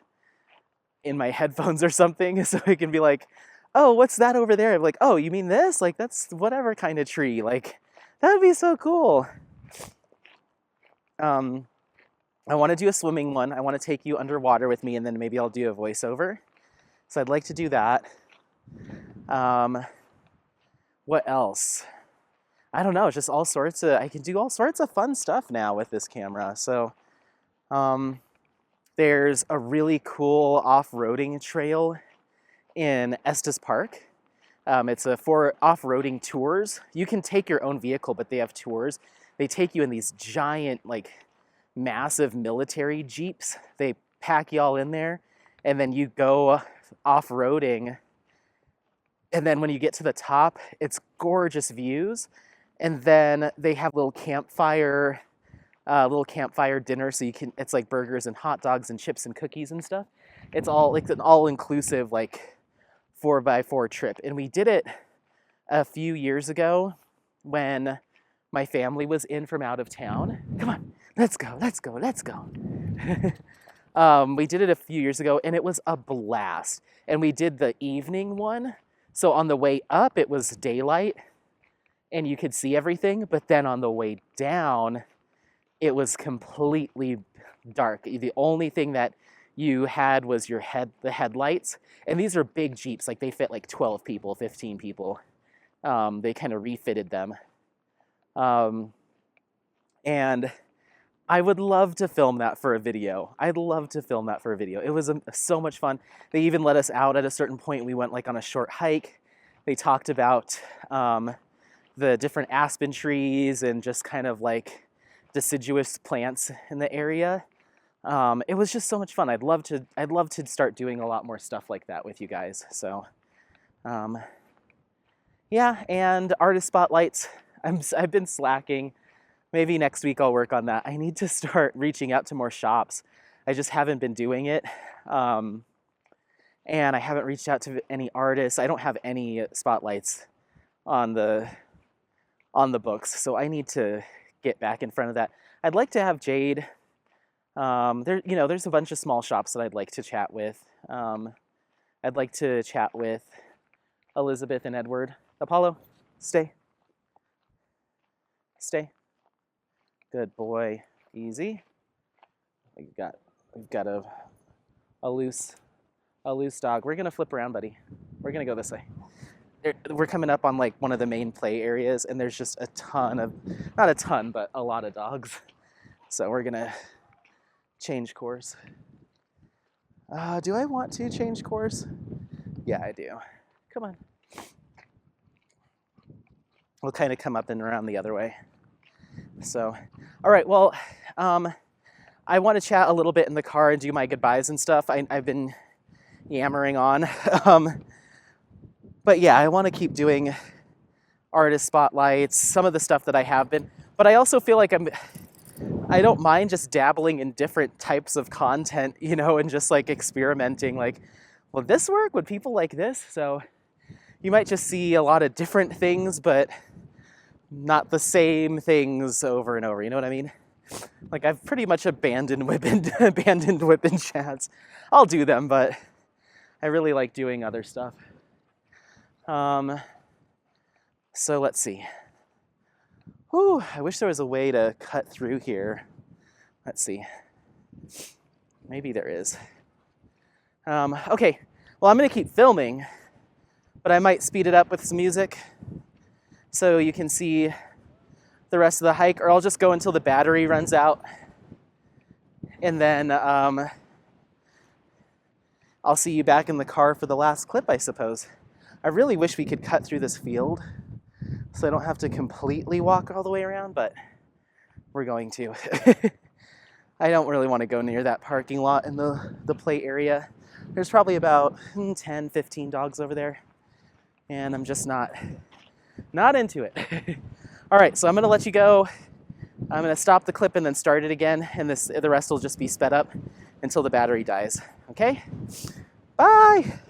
in my headphones or something, so I can be like, oh, what's that over there? I'm like, oh, you mean this? Like, that's whatever kind of tree. Like, that would be so cool. I want to do a swimming one. I want to take you underwater with me, and then maybe I'll do a voiceover. So I'd like to do that. What else? I don't know, just I can do all sorts of fun stuff now with this camera. So there's a really cool off-roading trail in Estes Park. It's for off-roading tours. You can take your own vehicle, but they have tours. They take you in these giant, like, massive military jeeps. They pack you all in there, and then you go off-roading. And then when you get to the top, it's gorgeous views. And then they have little campfire dinner, so it's like burgers and hot dogs and chips and cookies and stuff. It's all like an all-inclusive like 4x4 trip. And we did it a few years ago when my family was in from out of town. Come on, let's go. We did it a few years ago, and it was a blast. And we did the evening one. So on the way up, it was daylight, and you could see everything, but then on the way down, it was completely dark. The only thing that you had was the headlights. And these are big Jeeps, like they fit like 12 people, 15 people. They kind of refitted them. And I would love to film that for a video. I'd love to film that for a video. It was so much fun. They even let us out at a certain point. We went like on a short hike. They talked about the different aspen trees and just kind of like deciduous plants in the area. It was just so much fun. I'd love to start doing a lot more stuff like that with you guys. So, yeah, and artist spotlights. I've been slacking. Maybe next week I'll work on that. I need to start reaching out to more shops. I just haven't been doing it. And I haven't reached out to any artists. I don't have any spotlights on the books, so I need to get back in front of that. I'd like to have Jade. There's a bunch of small shops that I'd like to chat with. I'd like to chat with Elizabeth and Edward. Apollo, stay. Stay. Good boy. Easy. We've got a loose dog. We're gonna flip around, buddy. We're gonna go this way. We're coming up on like one of the main play areas, and there's just a ton of, not a ton, but a lot of dogs. So we're gonna change course. Do I want to change course? Yeah, I do. Come on. We'll kind of come up and around the other way. So, all right, well, I want to chat a little bit in the car and do my goodbyes and stuff. I've been yammering on. But yeah, I want to keep doing artist spotlights, some of the stuff that I have been, but I also feel like I don't mind just dabbling in different types of content, and just like experimenting, like, will this work? Would people like this? So you might just see a lot of different things, but not the same things over and over. You know what I mean? Like, I've pretty much abandoned whipping chats. I'll do them, but I really like doing other stuff. So let's see. Whew, I wish there was a way to cut through here. Let's see. Maybe there is. Okay, well, I'm gonna keep filming, but I might speed it up with some music so you can see the rest of the hike, or I'll just go until the battery runs out. And then I'll see you back in the car for the last clip, I suppose. I really wish we could cut through this field so I don't have to completely walk all the way around, but we're going to. I don't really want to go near that parking lot in the play area. There's probably about 10, 15 dogs over there, and I'm just not into it. All right, so I'm gonna let you go. I'm gonna stop the clip and then start it again, and the rest will just be sped up until the battery dies, okay? Bye!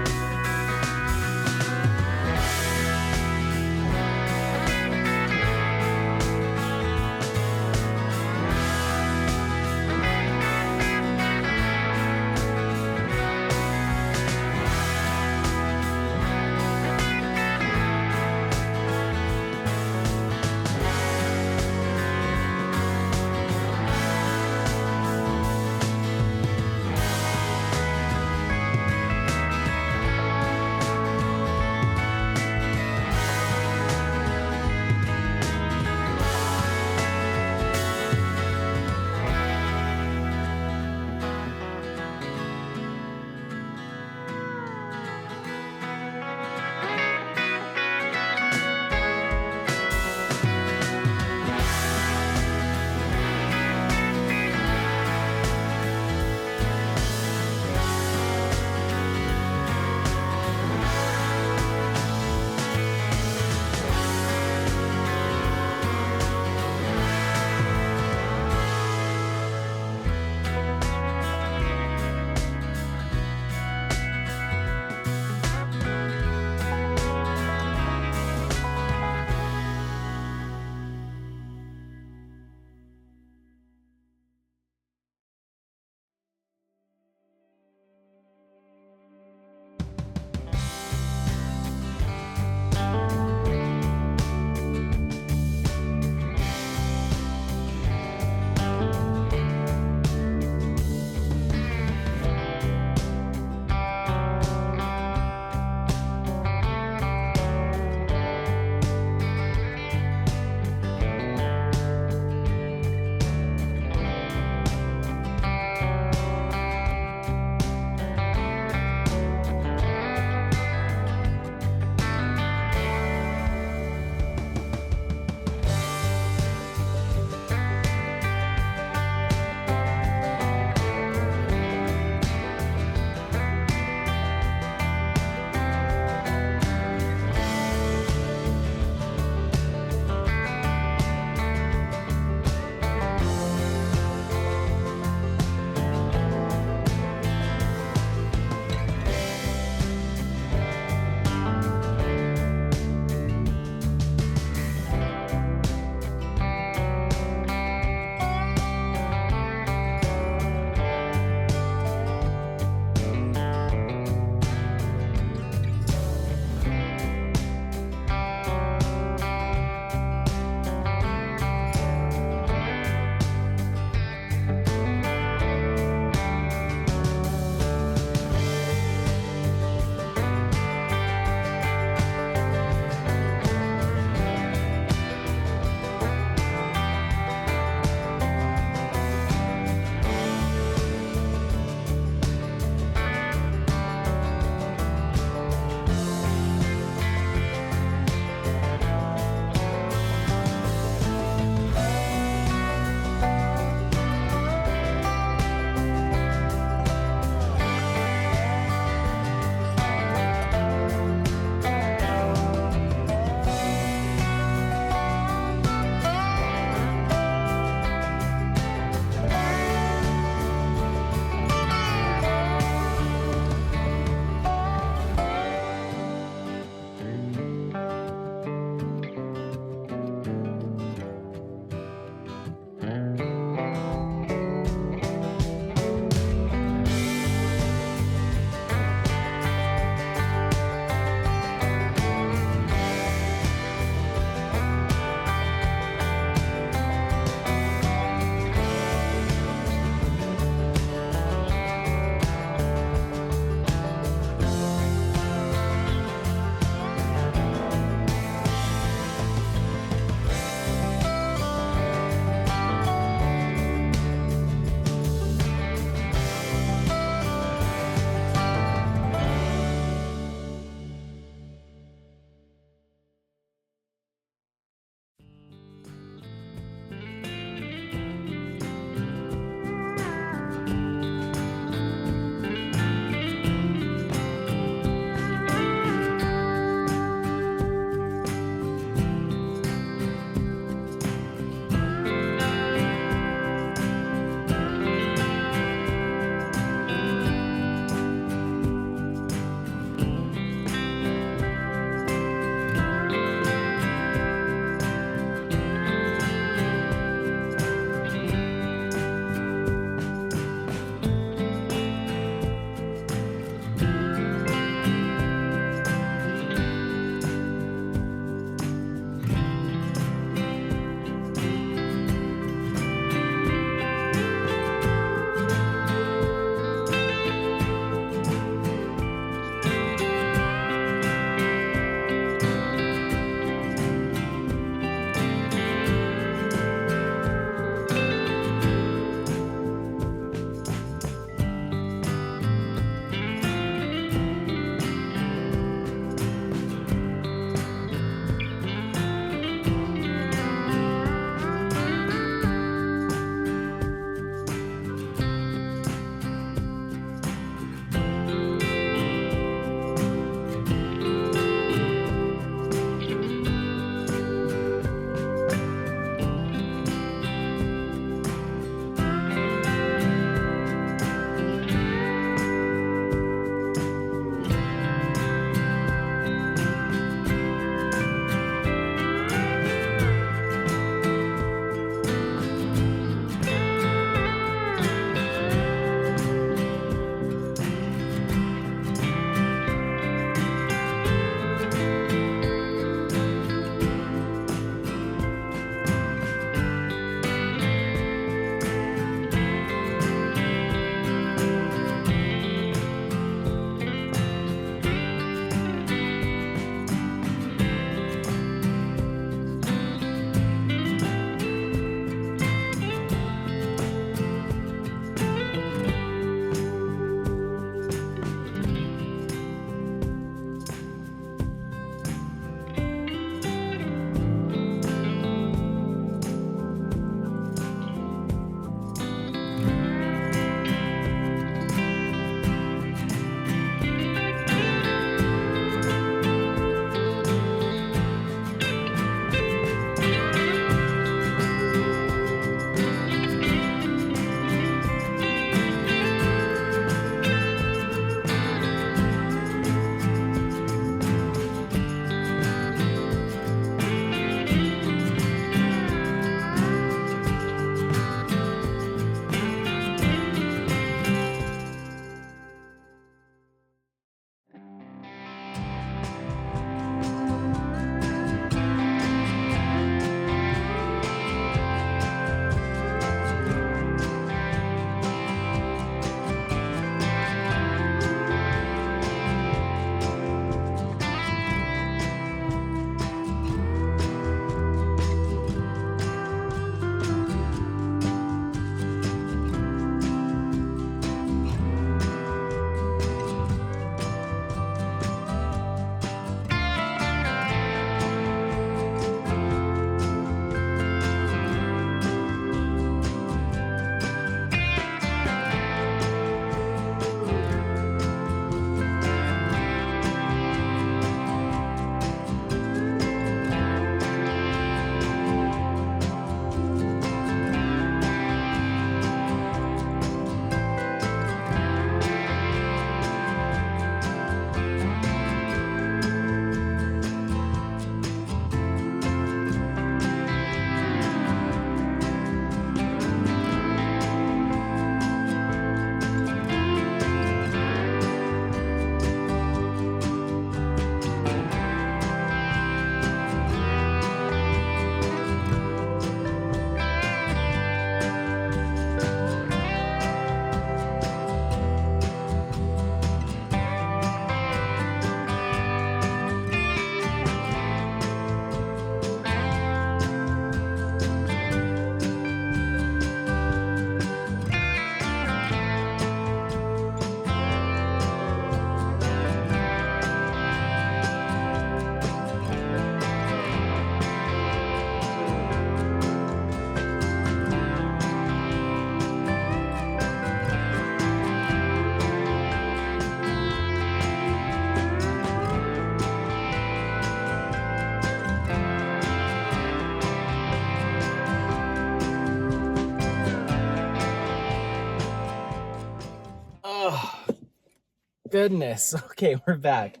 goodness. Okay, we're back.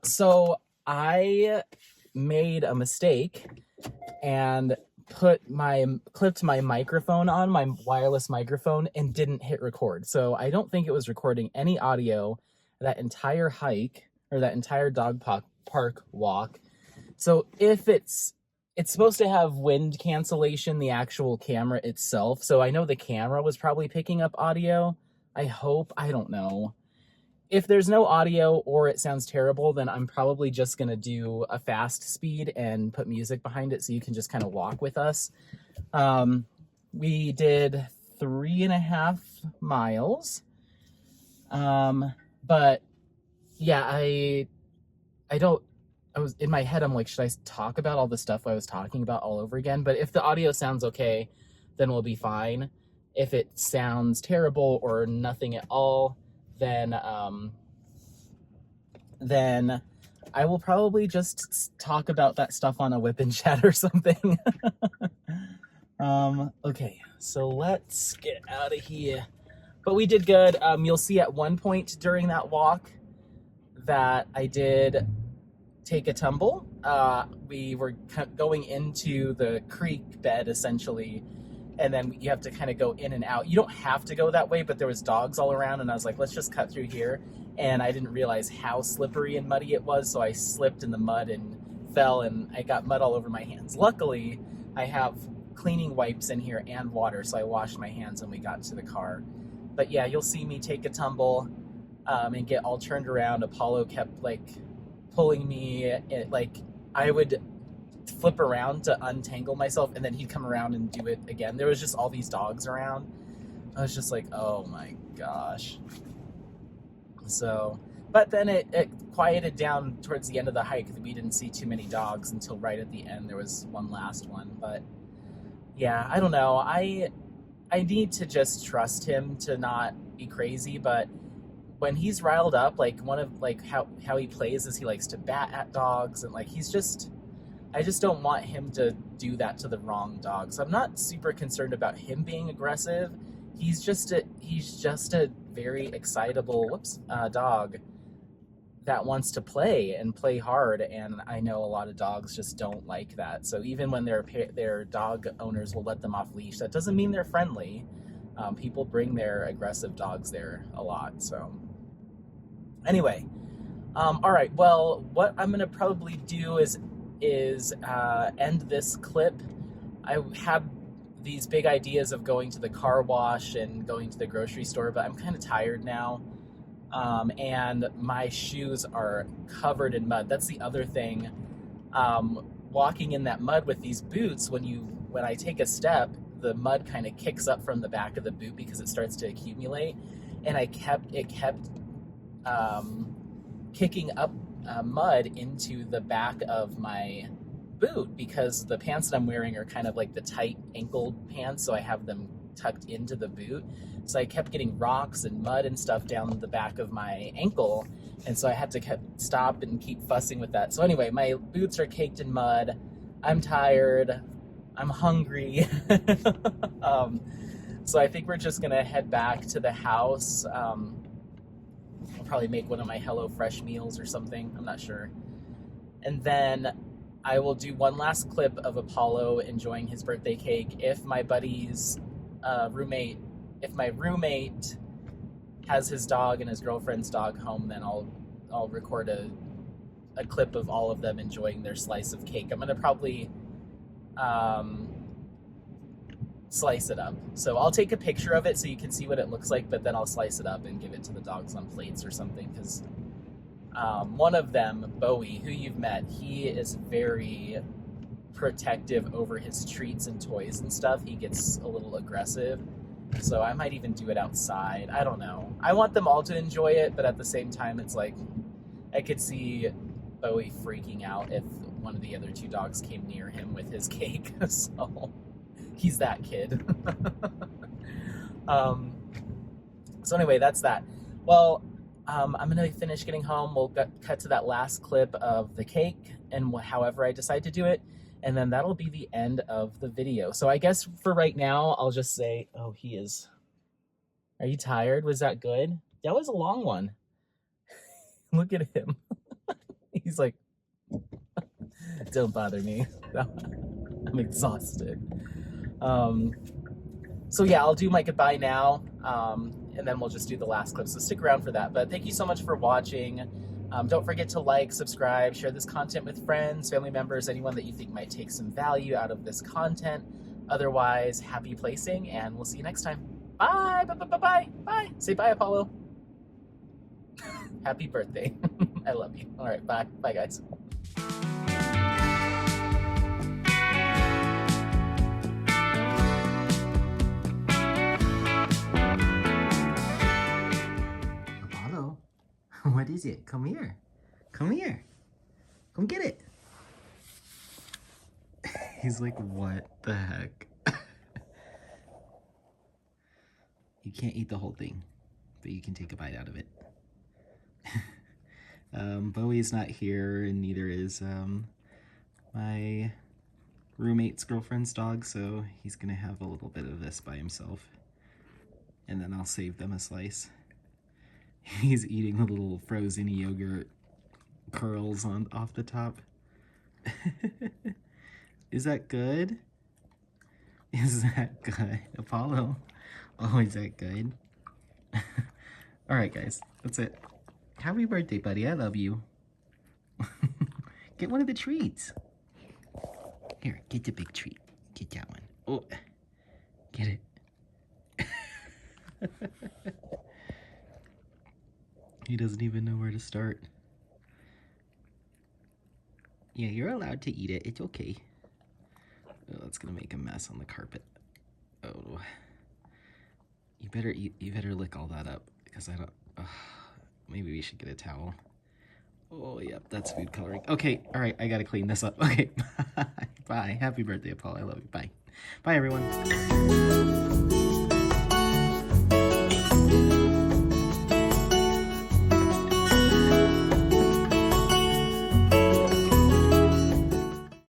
So I made a mistake and clipped my microphone on my wireless microphone and didn't hit record. So I don't think it was recording any audio that entire hike or that entire park walk. So if it's supposed to have wind cancellation, the actual camera itself. So I know the camera was probably picking up audio. I hope, I don't know. If there's no audio or it sounds terrible, then I'm probably just going to do a fast speed and put music behind it so you can just kind of walk with us. We did 3.5 miles. But yeah, I was in my head, I'm like, should I talk about all the stuff I was talking about all over again? But if the audio sounds okay, then we'll be fine. If it sounds terrible or nothing at all, then I will probably just talk about that stuff on a whip and chat or something. Okay, so let's get out of here. But we did good. You'll see at one point during that walk that I did take a tumble. We were going into the creek bed essentially, and then you have to kind of go in and out. You don't have to go that way, but there was dogs all around, and I was like, let's just cut through here. And I didn't realize how slippery and muddy it was, so I slipped in the mud and fell, and I got mud all over my hands. Luckily, I have cleaning wipes in here and water, so I washed my hands when we got to the car. But yeah, you'll see me take a tumble and get all turned around. Apollo kept like pulling me, like I would flip around to untangle myself, and then he'd come around and do it again. There was just all these dogs around. I was just like, oh my gosh. So, but then it quieted down towards the end of the hike. We didn't see too many dogs until right at the end. There was one last one, but yeah, I don't know. I need to just trust him to not be crazy, but when he's riled up, like one of like how he plays is he likes to bat at dogs, and like I just don't want him to do that to the wrong dogs. I'm not super concerned about him being aggressive. He's just a very excitable dog that wants to play and play hard, and I know a lot of dogs just don't like that. So even when their dog owners will let them off leash, that doesn't mean they're friendly. People bring their aggressive dogs there a lot. So anyway, all right. Well, what I'm gonna probably do is end this clip. I had these big ideas of going to the car wash and going to the grocery store, but I'm kind of tired now. And my shoes are covered in mud. That's the other thing. Walking in that mud with these boots, when I take a step, the mud kind of kicks up from the back of the boot because it starts to accumulate. And it kept kicking up mud into the back of my boot because the pants that I'm wearing are kind of like the tight ankle pants, so I have them tucked into the boot. So I kept getting rocks and mud and stuff down the back of my ankle, and so I had to stop and keep fussing with that. So anyway, my boots are caked in mud. I'm tired. I'm hungry. So I think we're just gonna head back to the house. I'll probably make one of my HelloFresh meals or something. I'm not sure. And then I will do one last clip of Apollo enjoying his birthday cake. If my buddy's roommate has his dog and his girlfriend's dog home, then I'll record a clip of all of them enjoying their slice of cake. I'm gonna probably slice it up. So I'll take a picture of it so you can see what it looks like, but then I'll slice it up and give it to the dogs on plates or something, because one of them, Bowie, who you've met, he is very protective over his treats and toys and stuff. He gets a little aggressive, so I might even do it outside. I don't know. I want them all to enjoy it, but at the same time, it's like I could see Bowie freaking out if one of the other two dogs came near him with his cake. So he's that kid. So anyway, that's that. Well, I'm gonna finish getting home. We'll cut to that last clip of the cake and however I decide to do it, and then that'll be the end of the video. So I guess for right now, I'll just say, oh, he is. Are you tired? Was that good? That was a long one. Look at him. He's like, don't bother me. I'm exhausted. So yeah, I'll do my goodbye now, and then we'll just do the last clip. So stick around for that. But thank you so much for watching. Don't forget to like, subscribe, share this content with friends, family members, anyone that you think might take some value out of this content. Otherwise, happy placing, and we'll see you next time. Bye, bye, bye, bye, bye, bye. Say bye, Apollo. Happy birthday. I love you. All right, bye. Bye, guys. Apollo, what is it? Come here. Come here. Come get it. He's like, what the heck? You can't eat the whole thing, but you can take a bite out of it. Bowie's not here, and neither is my roommate's girlfriend's dog, so he's gonna have a little bit of this by himself. And then I'll save them a slice. He's eating the little frozen yogurt curls off the top. Is that good? Is that good? Apollo? Oh, is that good? Alright guys, that's it. Happy birthday, buddy. I love you. Get one of the treats. Here, get the big treat. Get that one. Oh, get it. He doesn't even know where to start. Yeah, you're allowed to eat it. It's okay. Oh, that's gonna make a mess on the carpet. Oh. You better lick all that up, because I don't... maybe we should get a towel. Oh, yep, that's food coloring. Okay, all right, I gotta clean this up. Okay, bye. Bye. Happy birthday, Paul. I love you. Bye. Bye, everyone.